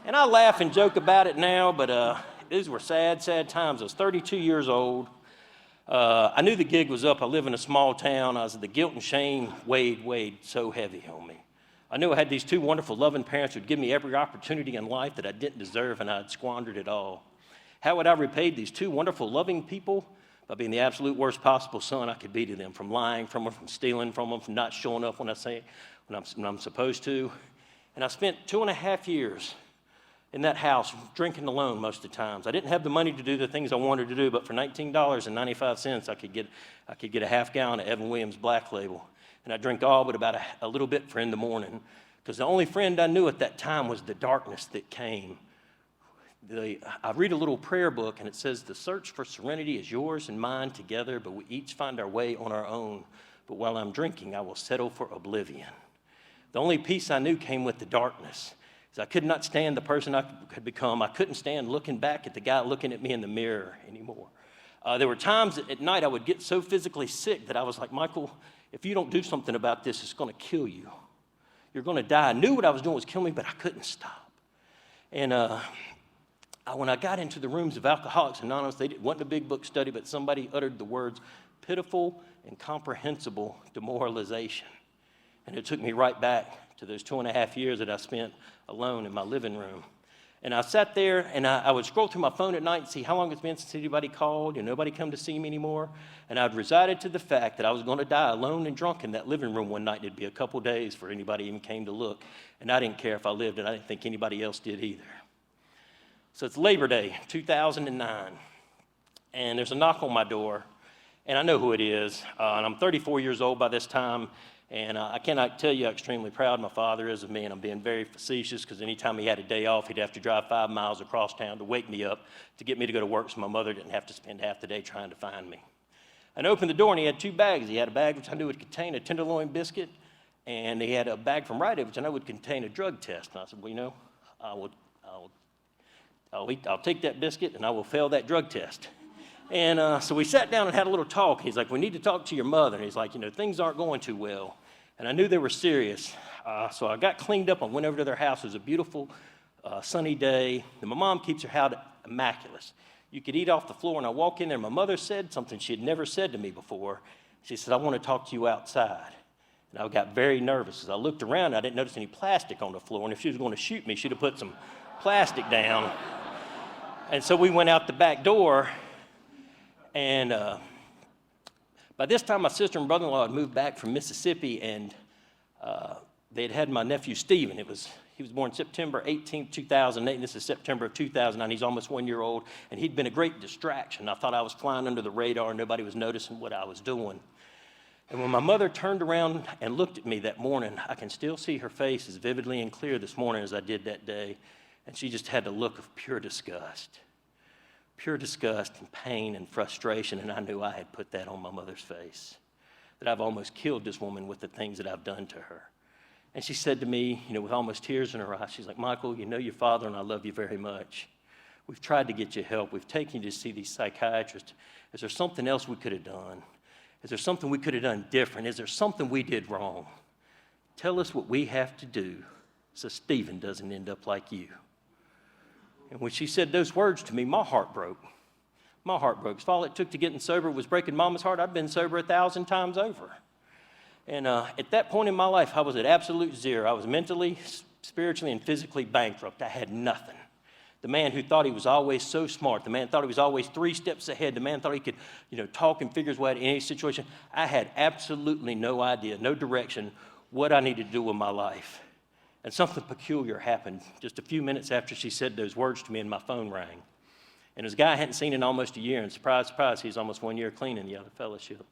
And I laugh and joke about it now, but these were sad, sad times. I was 32 years old. I knew the gig was up. I live in a small town. The guilt and shame weighed so heavy on me. I knew I had these two wonderful, loving parents who'd give me every opportunity in life that I didn't deserve, and I'd squandered it all. How would I repay these two wonderful, loving people? By being the absolute worst possible son I could be to them, from lying from them, from stealing from them, from not showing up when I'm supposed to. And I spent 2.5 years in that house drinking alone most of the times. I didn't have the money to do the things I wanted to do, but for $19.95, I could get a half gallon of Evan Williams Black Label. And I drink all but about a little bit for in the morning, because the only friend I knew at that time was the darkness that came. I read a little prayer book, and it says, the search for serenity is yours and mine together, but we each find our way on our own. But while I'm drinking, I will settle for oblivion. The only peace I knew came with the darkness. I could not stand the person I had become. I couldn't stand looking back at the guy looking at me in the mirror anymore. There were times at night I would get so physically sick that I was like, Michael, if you don't do something about this, it's going to kill you. You're going to die. I knew what I was doing was killing me, but I couldn't stop. And when I got into the rooms of Alcoholics Anonymous, it wasn't a big book study, but somebody uttered the words, pitiful, incomprehensible demoralization. And it took me right back to those 2.5 years that I spent alone in my living room. And I sat there, and I would scroll through my phone at night and see how long it's been since anybody called, and nobody come to see me anymore. And I'd resided to the fact that I was going to die alone and drunk in that living room one night. It'd be a couple days before anybody even came to look. And I didn't care if I lived, and I didn't think anybody else did either. So it's Labor Day, 2009, and there's a knock on my door, and I know who it is. And I'm 34 years old by this time. And I cannot tell you how extremely proud my father is of me, and I'm being very facetious because anytime he had a day off, he'd have to drive 5 miles across town to wake me up to get me to go to work so my mother didn't have to spend half the day trying to find me. And I opened the door, and he had 2 bags. He had a bag which I knew would contain a tenderloin biscuit, and he had a bag from Rite Aid which I know would contain a drug test. And I said, well, I'll take that biscuit, and I will fail that drug test. And so we sat down and had a little talk. He's like, we need to talk to your mother. And he's like, things aren't going too well. And I knew they were serious. So I got cleaned up and went over to their house. It was a beautiful, sunny day. And my mom keeps her house immaculate. You could eat off the floor. And I walk in there, and my mother said something she had never said to me before. She said, I want to talk to you outside. And I got very nervous. As I looked around, I didn't notice any plastic on the floor. And if she was going to shoot me, she'd have put some plastic down. And so we went out the back door. And by this time, my sister and brother-in-law had moved back from Mississippi, and they'd had my nephew, Stephen. He was born September 18, 2008, and this is September of 2009. He's almost 1 year old, and he'd been a great distraction. I thought I was flying under the radar, and nobody was noticing what I was doing. And when my mother turned around and looked at me that morning, I can still see her face as vividly and clear this morning as I did that day, and she just had the look of pure disgust and pain and frustration, and I knew I had put that on my mother's face, that I've almost killed this woman with the things that I've done to her. And she said to me, with almost tears in her eyes, she's like, Michael, you know your father and I love you very much. We've tried to get you help. We've taken you to see these psychiatrists. Is there something else we could have done? Is there something we could have done different? Is there something we did wrong? Tell us what we have to do so Stephen doesn't end up like you. And when she said those words to me, my heart broke. My heart broke. If all it took to getting sober was breaking Mama's heart, I'd been sober 1,000 times over. And at that point in my life, I was at absolute zero. I was mentally, spiritually, and physically bankrupt. I had nothing. The man who thought he was always so smart, the man thought he was always 3 steps ahead, the man thought he could, talk and figure his way out in any situation. I had absolutely no idea, no direction, what I needed to do with my life. And something peculiar happened just a few minutes after she said those words to me, and my phone rang. And this guy I hadn't seen in almost a year, and surprise, surprise, he's almost 1 year clean in the other fellowship.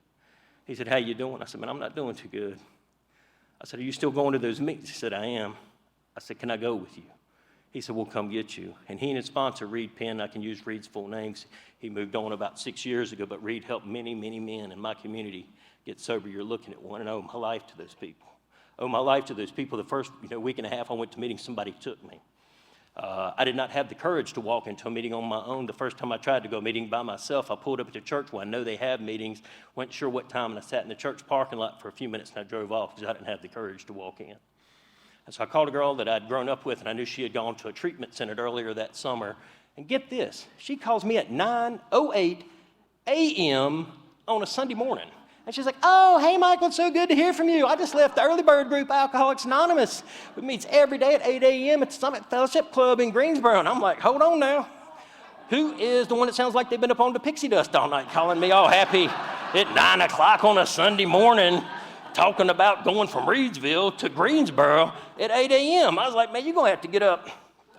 He said, how you doing? I said, man, I'm not doing too good. I said, are you still going to those meetings? He said, I am. I said, can I go with you? He said, we'll come get you. And he and his sponsor, Reed Penn, I can use Reed's full names. He moved on about 6 years ago, but Reed helped many, many men in my community get sober. You're looking at one, and owe my life to those people. Owe my life to those people. The first week and a half I went to meetings, somebody took me. I did not have the courage to walk into a meeting on my own. The first time I tried to go a meeting by myself, I pulled up at the church where I know they have meetings, wasn't sure what time, and I sat in the church parking lot for a few minutes, and I drove off because I didn't have the courage to walk in. And so I called a girl that I'd grown up with, and I knew she had gone to a treatment center earlier that summer. And get this, she calls me at 9:08 a.m. on a Sunday morning. And she's like, oh, hey, Michael, it's so good to hear from you. I just left the early bird group, Alcoholics Anonymous. It meets every day at 8 a.m. at the Summit Fellowship Club in Greensboro. And I'm like, hold on now. Who is the one that sounds like they've been up on the pixie dust all night, calling me all happy at 9 o'clock on a Sunday morning, talking about going from Reedsville to Greensboro at 8 a.m. I was like, man, you're going to have to get up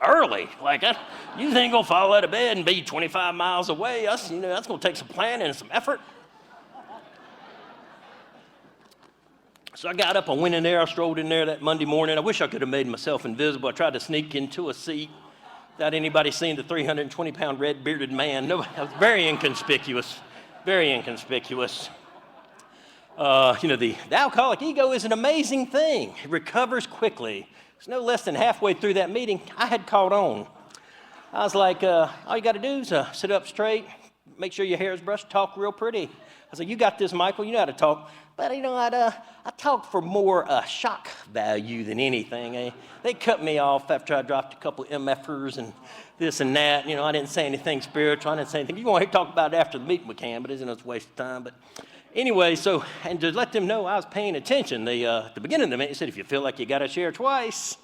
early. Like, you ain't going to fall out of bed and be 25 miles away. That's going to take some planning and some effort. So I got up, I went in there, I strolled in there that Monday morning. I wish I could have made myself invisible. I tried to sneak into a seat without anybody seeing the 320-pound red-bearded man. No, I was very inconspicuous, very inconspicuous. The alcoholic ego is an amazing thing. It recovers quickly. It's no less than halfway through that meeting, I had caught on. I was like, all you got to do is sit up straight, make sure your hair is brushed, talk real pretty. I was like, you got this, Michael. You know how to talk. But, I talked for more shock value than anything. They cut me off after I dropped a couple of MFers and this and that. I didn't say anything spiritual. I didn't say anything. If you want to talk about it after the meeting, we can, but it's a waste of time. But anyway, and to let them know I was paying attention, at the beginning of the meeting, they said, if you feel like you got to share twice,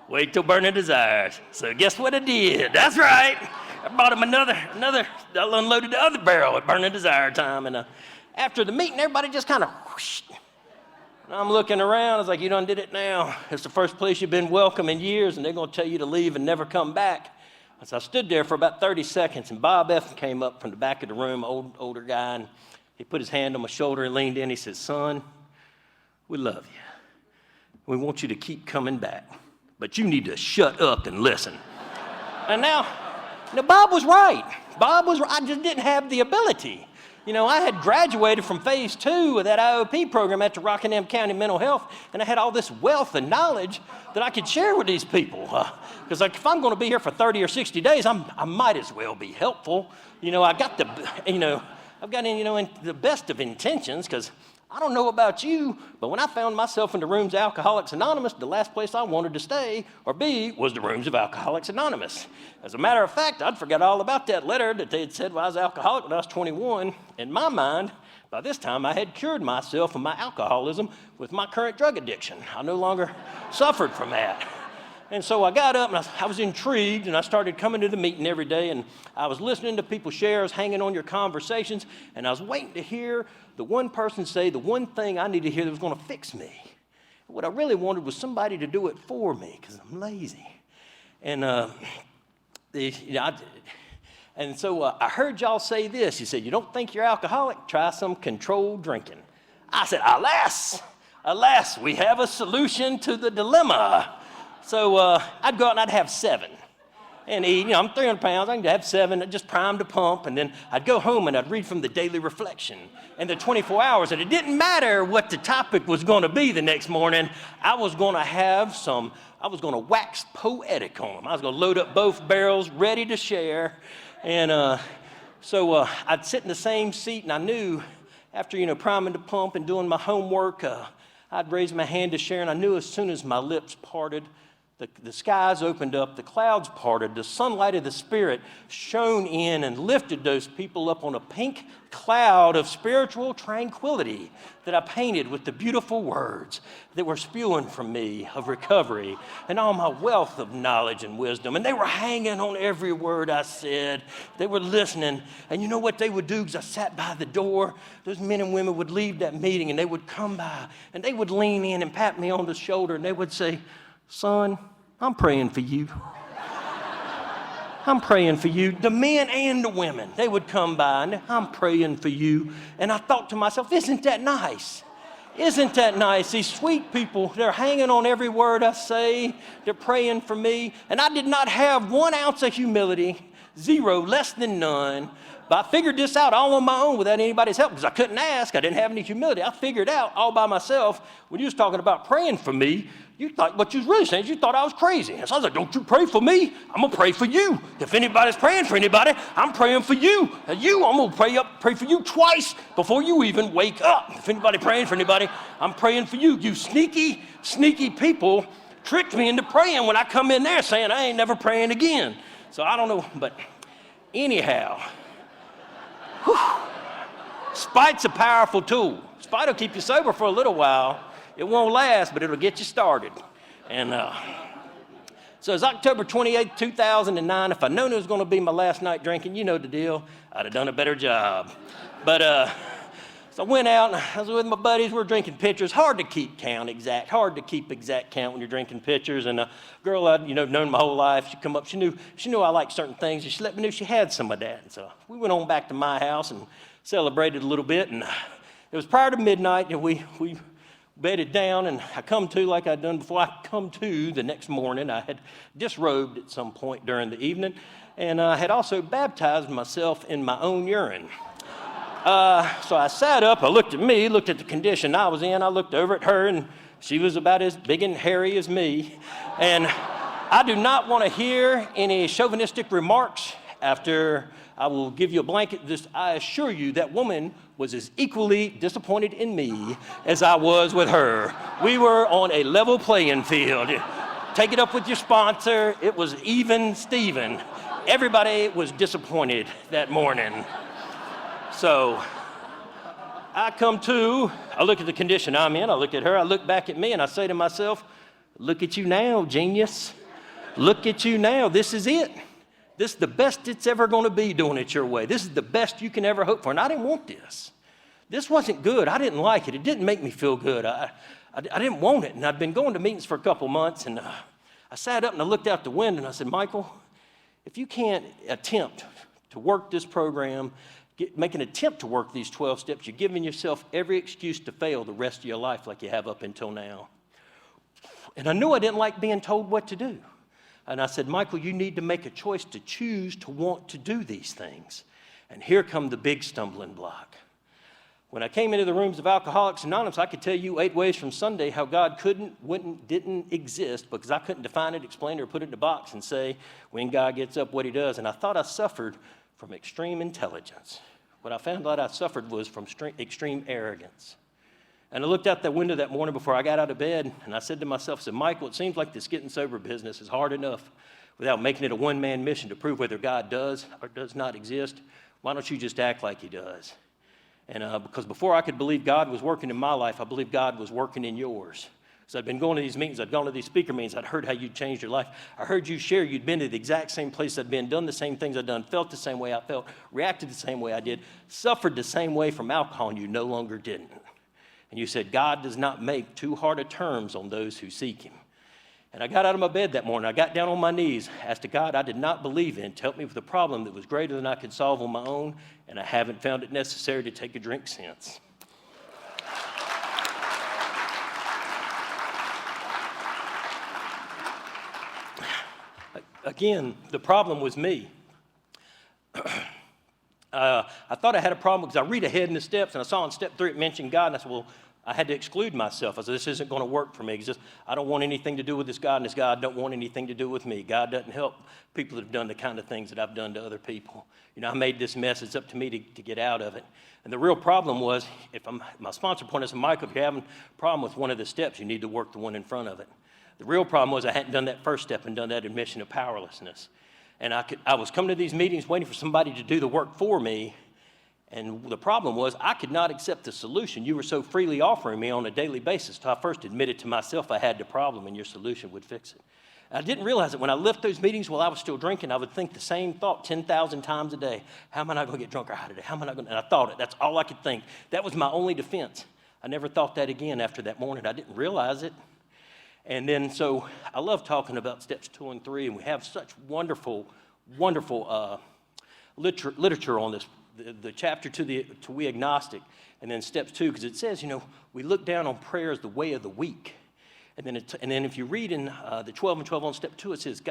wait till burning desires. So guess what I did? That's right. I bought him another, I unloaded the other barrel at burning desire time. And after the meeting, everybody just kind of whoosh. And I'm looking around. I was like, you done did it now. It's the first place you've been welcome in years, and they're going to tell you to leave and never come back. So I stood there for about 30 seconds, and Bob F. came up from the back of the room, older guy, and he put his hand on my shoulder and leaned in. He said, son, we love you. We want you to keep coming back, but you need to shut up and listen. And now, Bob was right. I just didn't have the ability. I had graduated from phase 2 of that IOP program at the Rockingham County Mental Health, and I had all this wealth and knowledge that I could share with these people. Because if I'm going to be here for 30 or 60 days, I might as well be helpful. I've got the best of intentions, because I don't know about you, but when I found myself in the rooms of Alcoholics Anonymous, the last place I wanted to stay or be was the rooms of Alcoholics Anonymous. As a matter of fact, I'd forgot all about that letter that they had said when I was alcoholic when I was 21. In my mind, by this time, I had cured myself of my alcoholism with my current drug addiction. I no longer suffered from that. And so I got up, and I was intrigued, and I started coming to the meeting every day, and I was listening to people's shares, hanging on your conversations, and I was waiting to hear the one person say the one thing I needed to hear that was going to fix me. What I really wanted was somebody to do it for me, because I'm lazy. And so I heard y'all say this. You said, you don't think you're alcoholic? Try some controlled drinking. I said, alas, we have a solution to the dilemma. So I'd go out and I'd have 7 and eat. I'm 300 pounds. I can have 7. I'd just prime to pump. And then I'd go home and I'd read from the Daily Reflection and the 24 hours. And it didn't matter what the topic was going to be the next morning. I was going to wax poetic on them. I was going to load up both barrels, ready to share. And so I'd sit in the same seat, and I knew after, priming to pump and doing my homework, I'd raise my hand to share, and I knew as soon as my lips parted, the skies opened up, the clouds parted, the sunlight of the Spirit shone in and lifted those people up on a pink cloud of spiritual tranquility that I painted with the beautiful words that were spewing from me of recovery and all my wealth of knowledge and wisdom. And they were hanging on every word I said. They were listening. And you know what they would do? Because I sat by the door, those men and women would leave that meeting, and they would come by, and they would lean in and pat me on the shoulder, and they would say, son, I'm praying for you. I'm praying for you. The men and the women, they would come by, and I'm praying for you. And I thought to myself, isn't that nice? Isn't that nice? These sweet people, they're hanging on every word I say. They're praying for me. And I did not have 1 ounce of humility, zero, less than none. But I figured this out all on my own without anybody's help because I couldn't ask. I didn't have any humility. I figured out all by myself. When you was talking about praying for me, you thought what you was really saying is you thought I was crazy. And so I was like, don't you pray for me. I'm going to pray for you. If anybody's praying for anybody, I'm praying for you. And I'm going to pray for you twice before you even wake up. If anybody praying for anybody, I'm praying for you. You sneaky, sneaky people tricked me into praying when I come in there saying I ain't never praying again. So I don't know, but anyhow, spite's a powerful tool. Spite will keep you sober for a little while. It won't last, but it'll get you started. And so it's October 28th, 2009. If I'd known it was going to be my last night drinking, you know the deal. I'd have done a better job. But so I went out, and I was with my buddies. We're drinking pitchers. Hard to keep exact count when you're drinking pitchers. And a girl I'd known my whole life, she come up. She knew I liked certain things, and she let me know she had some of that. And so we went on back to my house and celebrated a little bit. And it was prior to midnight, and we bedded down, and I come to like I'd done before. I come to the next morning. I had disrobed at some point during the evening, and I had also baptized myself in my own urine. So I sat up, I looked at me, looked at the condition I was in, I looked over at her, and she was about as big and hairy as me. And I do not want to hear any chauvinistic remarks after I will give you a blanket. I assure you that woman was as equally disappointed in me as I was with her. We were on a level playing field. Take it up with your sponsor. It was even Steven. Everybody was disappointed that morning. So I come to, I look at the condition I'm in, I look at her, I look back at me, and I say to myself, look at you now, genius. Look at you now. This is it. This is the best it's ever going to be doing it your way. This is the best you can ever hope for. And I didn't want this. This wasn't good. I didn't like it. It didn't make me feel good. I didn't want it. And I'd been going to meetings for a couple months, and I sat up and I looked out the window and I said, Michael, if you can't attempt to work this program, make an attempt to work these 12 steps, you're giving yourself every excuse to fail the rest of your life like you have up until now. And I knew I didn't like being told what to do. And I said, Michael, you need to make a choice to choose to want to do these things. And here come the big stumbling block. When I came into the rooms of Alcoholics Anonymous, I could tell you 8 ways from Sunday how God didn't exist because I couldn't define it, explain it, or put it in a box and say when God gets up what he does. And I thought I suffered from extreme intelligence. What I found out I suffered was from extreme arrogance. And I looked out that window that morning before I got out of bed, and I said to myself, I said, Michael, it seems like this getting sober business is hard enough without making it a one-man mission to prove whether God does or does not exist. Why don't you just act like he does? And because before I could believe God was working in my life, I believed God was working in yours. So I'd been going to these meetings, I'd gone to these speaker meetings, I'd heard how you'd changed your life. I heard you share you'd been to the exact same place I'd been, done the same things I'd done, felt the same way I felt, reacted the same way I did, suffered the same way from alcohol, and you no longer didn't. And you said, God does not make too hard of terms on those who seek him. And I got out of my bed that morning. I got down on my knees, asked a God I did not believe in to help me with a problem that was greater than I could solve on my own, and I haven't found it necessary to take a drink since. Again, the problem was me. I thought I had a problem because I read ahead in the steps, and I saw in step 3 it mentioned God, and I said, well, I had to exclude myself. I said, this isn't going to work for me. I don't want anything to do with this God, and this God don't want anything to do with me. God doesn't help people that have done the kind of things that I've done to other people. I made this mess. It's up to me to get out of it. And the real problem was, my sponsor pointed out, Michael, if you're having a problem with one of the steps, you need to work the one in front of it. The real problem was I hadn't done that first step and done that admission of powerlessness. And I was coming to these meetings waiting for somebody to do the work for me. And the problem was I could not accept the solution you were so freely offering me on a daily basis until I first admitted to myself I had the problem and your solution would fix it. I didn't realize that when I left those meetings while I was still drinking, I would think the same thought 10,000 times a day. How am I not going to get drunk today? How am I not going to? And I thought it. That's all I could think. That was my only defense. I never thought that again after that morning. I didn't realize it. And then, so I love talking about steps 2 and 3, and we have such wonderful literature on the chapter to we agnostic, and then steps 2, because it says, we look down on prayer as the way of the weak. And then if you read in the 12 and 12 on step 2, it says,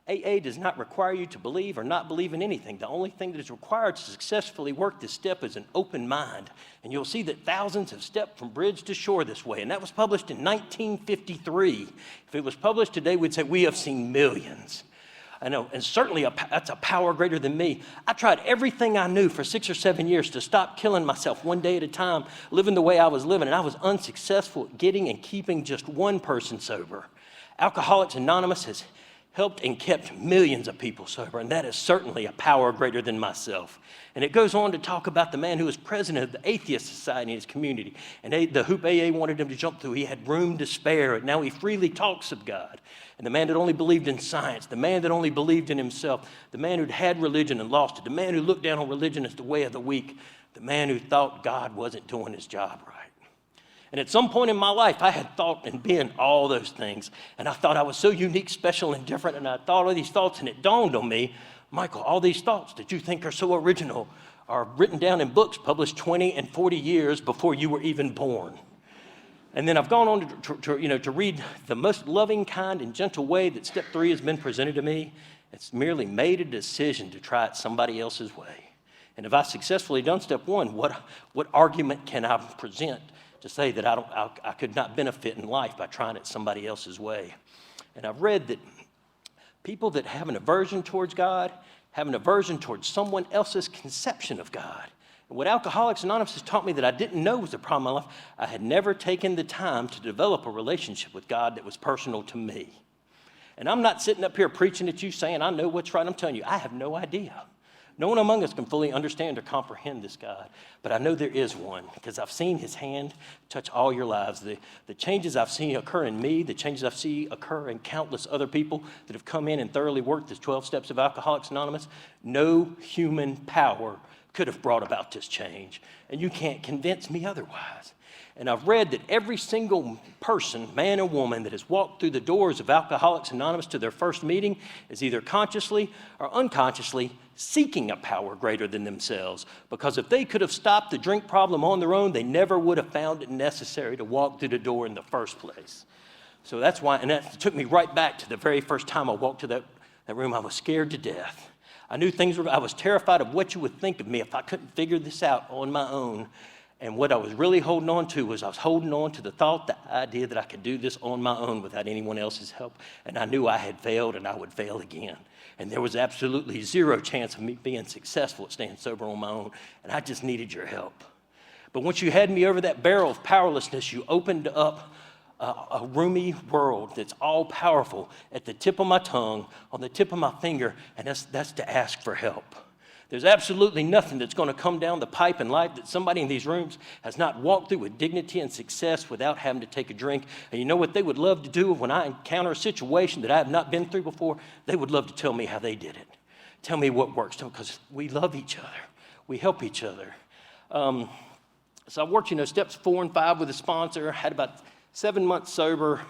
AA does not require you to believe or not believe in anything. The only thing that is required to successfully work this step is an open mind. And you'll see that thousands have stepped from bridge to shore this way. And that was published in 1953. If it was published today, we'd say we have seen millions. I know, and certainly that's a power greater than me. I tried everything I knew for 6 or 7 years to stop killing myself one day at a time, living the way I was living, and I was unsuccessful at getting and keeping just one person sober. Alcoholics Anonymous has helped and kept millions of people sober, and that is certainly a power greater than myself. And it goes on to talk about the man who was president of the Atheist Society in his community, and the hoop AA wanted him to jump through. He had room to spare, and now he freely talks of God. And the man that only believed in science, the man that only believed in himself, the man who'd had religion and lost it, the man who looked down on religion as the way of the weak, the man who thought God wasn't doing his job right. And at some point in my life, I had thought and been all those things. And I thought I was so unique, special, and different. And I thought all these thoughts, and it dawned on me, Michael, all these thoughts that you think are so original are written down in books published 20 and 40 years before you were even born. And then I've gone on to read the most loving, kind, and gentle way that step 3 has been presented to me. It's merely made a decision to try it somebody else's way. And if I successfully done step 1, what argument can I present to say that I could not benefit in life by trying it somebody else's way? And I've read that people that have an aversion towards God have an aversion towards someone else's conception of God. And what Alcoholics Anonymous has taught me that I didn't know was a problem in my life, I had never taken the time to develop a relationship with God that was personal to me. And I'm not sitting up here preaching at you saying I know what's right. I'm telling you, I have no idea. No one among us can fully understand or comprehend this God, but I know there is one because I've seen his hand touch all your lives. The changes I've seen occur in me, the changes I've seen occur in countless other people that have come in and thoroughly worked the 12 steps of Alcoholics Anonymous, no human power could have brought about this change, and you can't convince me otherwise. And I've read that every single person, man or woman, that has walked through the doors of Alcoholics Anonymous to their first meeting is either consciously or unconsciously seeking a power greater than themselves. Because if they could have stopped the drink problem on their own, they never would have found it necessary to walk through the door in the first place. So that's why, and that took me right back to the very first time I walked to that room. I was scared to death. I knew I was terrified of what you would think of me if I couldn't figure this out on my own. And what I was really holding on to was I was holding on to the thought, the idea that I could do this on my own without anyone else's help. And I knew I had failed and I would fail again. And there was absolutely zero chance of me being successful at staying sober on my own. And I just needed your help. But once you had me over that barrel of powerlessness, you opened up a roomy world that's all powerful at the tip of my tongue, on the tip of my finger, and that's to ask for help. There's absolutely nothing that's going to come down the pipe in life that somebody in these rooms has not walked through with dignity and success without having to take a drink. And you know what they would love to do when I encounter a situation that I have not been through before? They would love to tell me how they did it. Tell me what works, because we love each other. We help each other. So I worked, steps 4 and 5 with a sponsor, had about 7 months sober,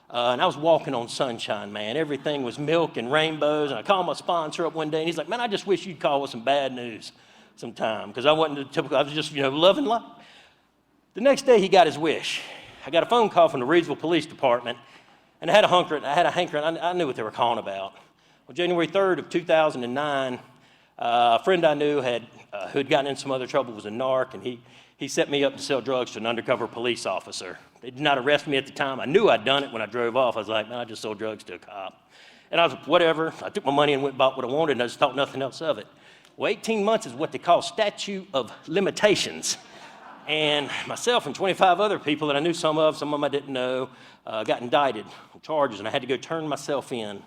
and I was walking on sunshine, man. Everything was milk and rainbows, and I called my sponsor up one day, and he's like, man, I just wish you'd call with some bad news sometime, because I wasn't the typical, I was just, loving life. The next day, he got his wish. I got a phone call from the Reidsville Police Department, and I had a hankering, I knew what they were calling about. Well, January 3rd of 2009, a friend I knew who had gotten in some other trouble was a narc, and he set me up to sell drugs to an undercover police officer. They did not arrest me at the time. I knew I'd done it when I drove off. I was like, man, I just sold drugs to a cop. And I was like, whatever. I took my money and went and bought what I wanted, and I just thought nothing else of it. Well, 18 months is what they call statute of limitations. And myself and 25 other people that I knew some of them I didn't know, got indicted on charges, and I had to go turn myself in.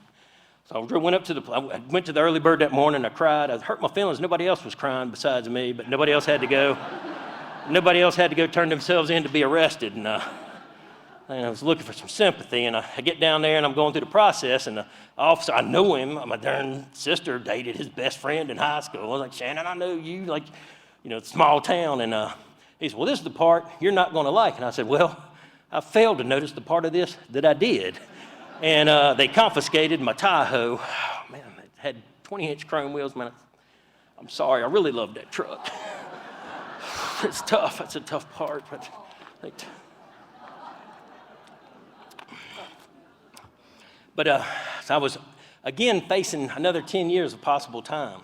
So I went to the early bird that morning. I cried. I hurt my feelings. Nobody else was crying besides me, but nobody else had to go. Nobody else had to go turn themselves in to be arrested. And I was looking for some sympathy. And I get down there, and I'm going through the process. And the officer, I know him. My darn sister dated his best friend in high school. I was like, Shannon, I know you. Small town. And he said, well, this is the part you're not going to like. And I said, well, I failed to notice the part of this that I did. And they confiscated my Tahoe. Oh, man, it had 20-inch chrome wheels. Man, I'm sorry, I really love that truck. It's tough, that's a tough part, but so I was, again, facing another 10 years of possible time.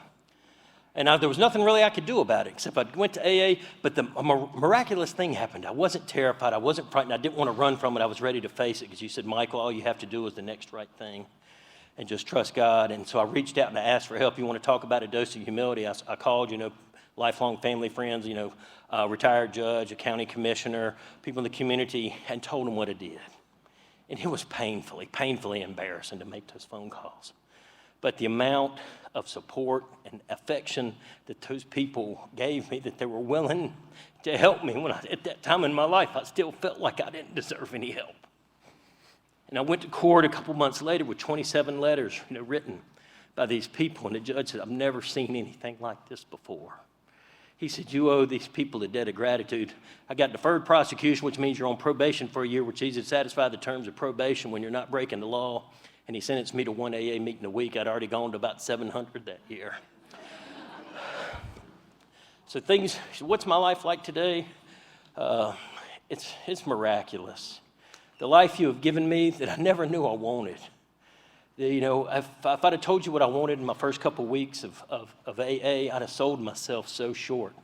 And there was nothing really I could do about it, except I went to AA, but a miraculous thing happened. I wasn't terrified, I wasn't frightened, I didn't want to run from it, I was ready to face it, because you said, Michael, all you have to do is the next right thing, and just trust God. And so I reached out and I asked for help. You want to talk about a dose of humility? I called, lifelong family friends, retired judge, a county commissioner, people in the community, and told them what I did. And it was painfully embarrassing to make those phone calls. But the amount of support and affection that those people gave me, that they were willing to help me when at that time in my life, I still felt like I didn't deserve any help. And I went to court a couple months later with 27 letters, written by these people, and the judge said, I've never seen anything like this before. He said, you owe these people a debt of gratitude. I got deferred prosecution, which means you're on probation for a year, which is to satisfy the terms of probation when you're not breaking the law. And he sentenced me to one AA meeting a week. I'd already gone to about 700 that year. So what's my life like today? It's miraculous. The life you have given me that I never knew I wanted. If I'd have told you what I wanted in my first couple weeks of AA, I'd have sold myself so short.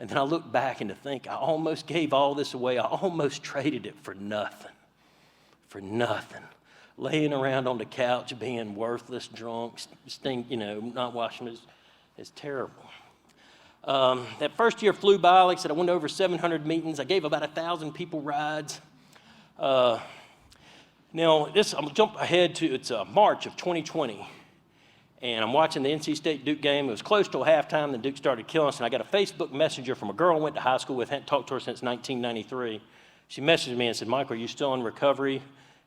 And then I look back and to think, I almost gave all this away. I almost traded it for nothing. Laying around on the couch, being worthless, drunk, not washing is terrible. That first year flew by. Like I said, I went to over 700 meetings. I gave about 1,000 people rides. Now, I'm going to jump ahead to, it's March of 2020, and I'm watching the NC State Duke game. It was close to halftime, then Duke started killing us, and I got a Facebook messenger from a girl I went to high school with, hadn't talked to her since 1993. She messaged me and said, Michael, are you still in recovery?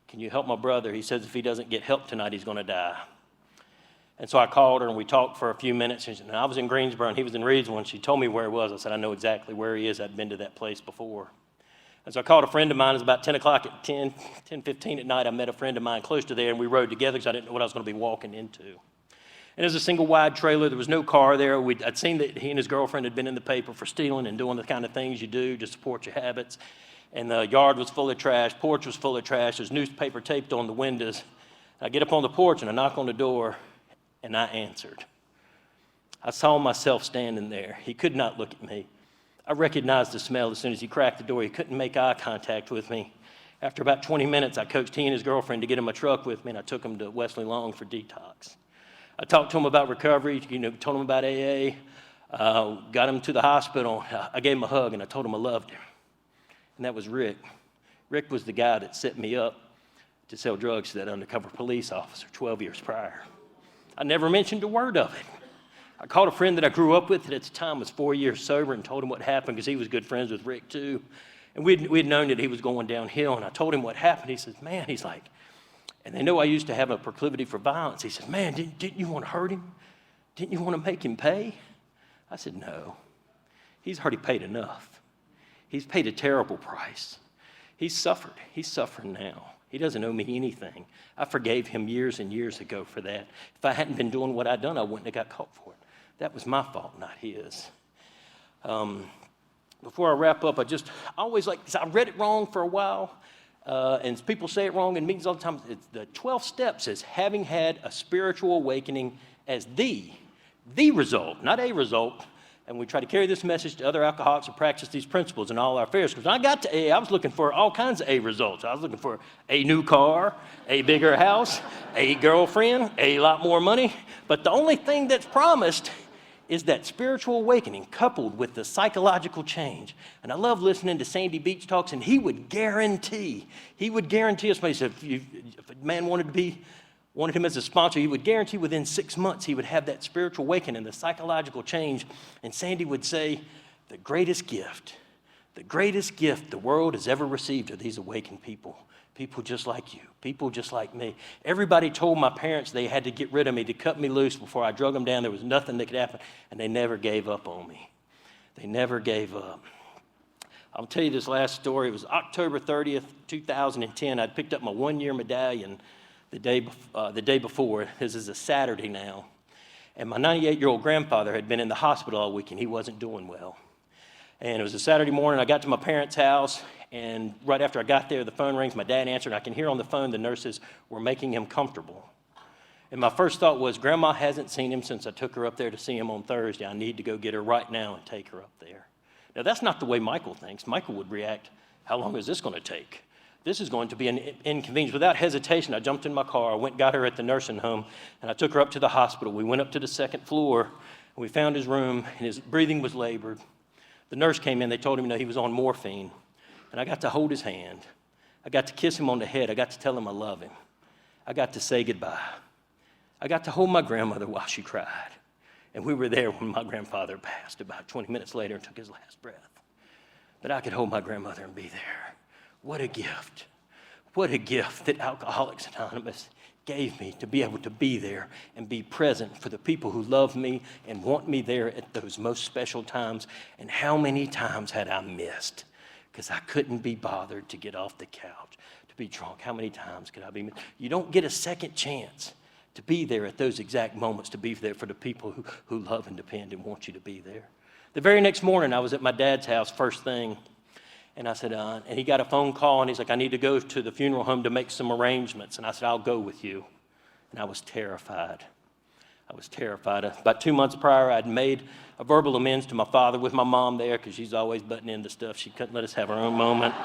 Can you help my brother? He says if he doesn't get help tonight, he's going to die. And so I called her, and we talked for a few minutes. And I was in Greensboro, and he was in Reidsville, and she told me where he was. I said, I know exactly where he is. I'd been to that place before. And so I called a friend of mine. It was about 10 o'clock at 10:15 at night. I met a friend of mine close to there, and we rode together because I didn't know what I was going to be walking into. And it was a single wide trailer. There was no car there. I'd seen that he and his girlfriend had been in the paper for stealing and doing the kind of things you do to support your habits. And the yard was full of trash, porch was full of trash. There's newspaper taped on the windows. I get up on the porch and I knock on the door, and I answered. I saw myself standing there. He could not look at me. I recognized the smell as soon as he cracked the door. He couldn't make eye contact with me. After about 20 minutes, I coaxed he and his girlfriend to get in my truck with me, and I took him to Wesley Long for detox. I talked to him about recovery, told him about AA, got him to the hospital. I gave him a hug, and I told him I loved him. And that was Rick. Rick was the guy that set me up to sell drugs to that undercover police officer 12 years prior. I never mentioned a word of it. I called a friend that I grew up with that at the time was 4 years sober and told him what happened because he was good friends with Rick too. And we'd known that he was going downhill, and I told him what happened. He says, man, he's like, and they know I used to have a proclivity for violence. He says, man, didn't you want to hurt him? Didn't you want to make him pay? I said, no. He's already paid enough. He's paid a terrible price. He's suffered. He's suffering now. He doesn't owe me anything. I forgave him years and years ago for that. If I hadn't been doing what I'd done, I wouldn't have got caught for it. That was my fault, not his. Before I wrap up, I always I read it wrong for a while, and people say it wrong in meetings all the time. It's the 12 steps is having had a spiritual awakening as the result, not a result. And we try to carry this message to other alcoholics and practice these principles in all our affairs. Because when I got to AA, I was looking for all kinds of A results. I was looking for a new car, a bigger house, a girlfriend, a lot more money. But the only thing that's promised is that spiritual awakening coupled with the psychological change. And I love listening to Sandy Beach talks, and he would guarantee us, he said, if a man wanted him as a sponsor, he would guarantee within 6 months he would have that spiritual awakening, the psychological change. And Sandy would say, the greatest gift the world has ever received are these awakened people. People just like you, people just like me. Everybody told my parents they had to get rid of me, to cut me loose before I drug them down. There was nothing that could happen, and they never gave up on me. They never gave up. I'll tell you this last story. It was October 30th, 2010. I'd picked up my one-year medallion the day before. This is a Saturday now. And my 98-year-old grandfather had been in the hospital all week, and he wasn't doing well. And it was a Saturday morning. I got to my parents' house, and right after I got there, the phone rings. My dad answered, and I can hear on the phone the nurses were making him comfortable. And my first thought was, Grandma hasn't seen him since I took her up there to see him on Thursday. I need to go get her right now and take her up there. Now, that's not the way Michael thinks. Michael would react, how long is this going to take? This is going to be an inconvenience. Without hesitation, I jumped in my car. I went and got her at the nursing home, and I took her up to the hospital. We went up to the second floor, and we found his room, and his breathing was labored. The nurse came in. They told him he was on morphine, and I got to hold his hand. I got to kiss him on the head. I got to tell him I love him. I got to say goodbye. I got to hold my grandmother while she cried, and we were there when my grandfather passed about 20 minutes later and took his last breath. But I could hold my grandmother and be there. What a gift. What a gift that Alcoholics Anonymous gave me to be able to be there and be present for the people who love me and want me there at those most special times. And how many times had I missed because I couldn't be bothered to get off the couch, to be drunk? How many times could I be missed? You don't get a second chance to be there at those exact moments, to be there for the people who love and depend and want you to be there. The very next morning, I was at my dad's house first thing, and I said, and he got a phone call, and he's like, I need to go to the funeral home to make some arrangements. And I said, I'll go with you. And I was terrified. About 2 months prior, I'd made a verbal amends to my father with my mom there, because she's always butting into stuff. She couldn't let us have our own moment.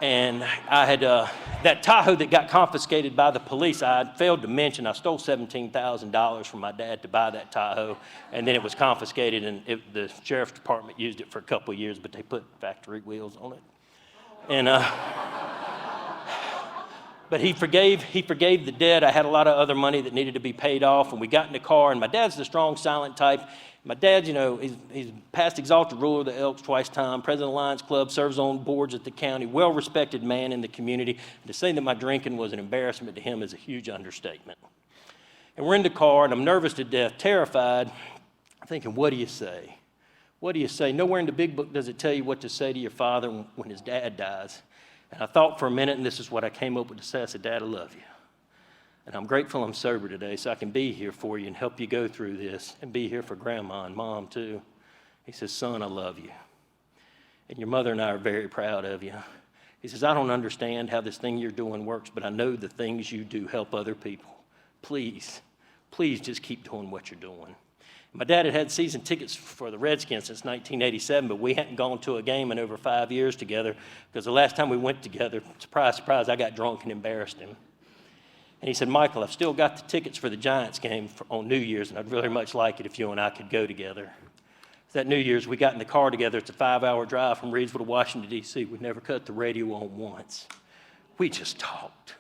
And I had that Tahoe that got confiscated by the police. I had failed to mention I stole $17,000 from my dad to buy that Tahoe, and then it was confiscated, and the sheriff's department used it for a couple of years, but they put factory wheels on it. And but he forgave the debt. I had a lot of other money that needed to be paid off, and we got in the car, and my dad's the strong, silent type. My dad, he's past exalted ruler of the Elks twice time, president of the Lions Club, serves on boards at the county, well-respected man in the community. And to say that my drinking was an embarrassment to him is a huge understatement. And we're in the car, and I'm nervous to death, terrified, thinking, what do you say? What do you say? Nowhere in the big book does it tell you what to say to your father when his dad dies. And I thought for a minute, and this is what I came up with to say. I said, Dad, I love you. And I'm grateful I'm sober today so I can be here for you and help you go through this and be here for Grandma and Mom too. He says, son, I love you. And your mother and I are very proud of you. He says, I don't understand how this thing you're doing works, but I know the things you do help other people. Please just keep doing what you're doing. My dad had season tickets for the Redskins since 1987, but we hadn't gone to a game in over 5 years together because the last time we went together, surprise, surprise, I got drunk and embarrassed him. And he said, Michael, I've still got the tickets for the Giants game on New Year's, and I'd really much like it if you and I could go together. That New Year's, we got in the car together. It's a 5-hour drive from Greensboro to Washington, D.C. We never cut the radio on once. We just talked.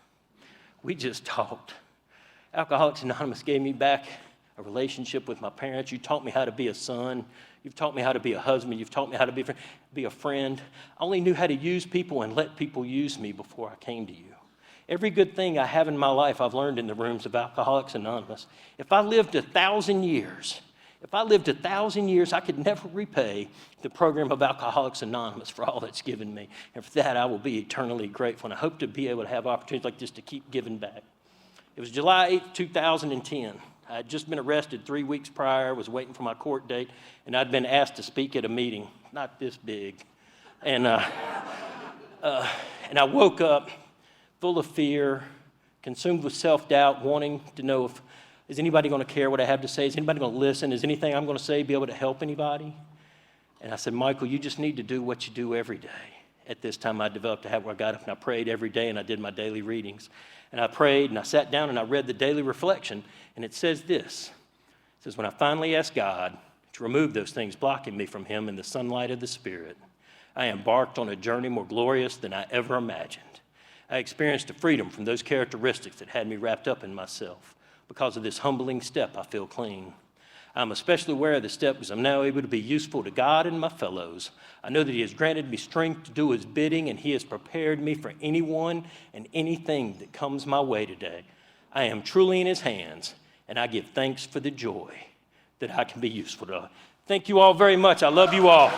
Alcoholics Anonymous gave me back a relationship with my parents. You taught me how to be a son. You've taught me how to be a husband. You've taught me how to be a friend. I only knew how to use people and let people use me before I came to you. Every good thing I have in my life, I've learned in the rooms of Alcoholics Anonymous. If I lived 1,000 years, I could never repay the program of Alcoholics Anonymous for all that's given me. And for that, I will be eternally grateful. And I hope to be able to have opportunities like this to keep giving back. It was July 8th, 2010. I had just been arrested 3 weeks prior, was waiting for my court date, and I'd been asked to speak at a meeting, not this big. And I woke up full of fear, consumed with self-doubt, wanting to know is anybody going to care what I have to say? Is anybody going to listen? Is anything I'm going to say be able to help anybody? And I said, Michael, you just need to do what you do every day. At this time, I developed a habit where I got up and I prayed every day, and I did my daily readings. And I prayed, and I sat down, and I read the daily reflection, and it says this. It says, when I finally asked God to remove those things blocking me from Him in the sunlight of the Spirit, I embarked on a journey more glorious than I ever imagined. I experienced a freedom from those characteristics that had me wrapped up in myself. Because of this humbling step, I feel clean. I'm especially aware of this step because I'm now able to be useful to God and my fellows. I know that He has granted me strength to do His bidding, and He has prepared me for anyone and anything that comes my way today. I am truly in His hands, and I give thanks for the joy that I can be useful to. Thank you all very much. I love you all.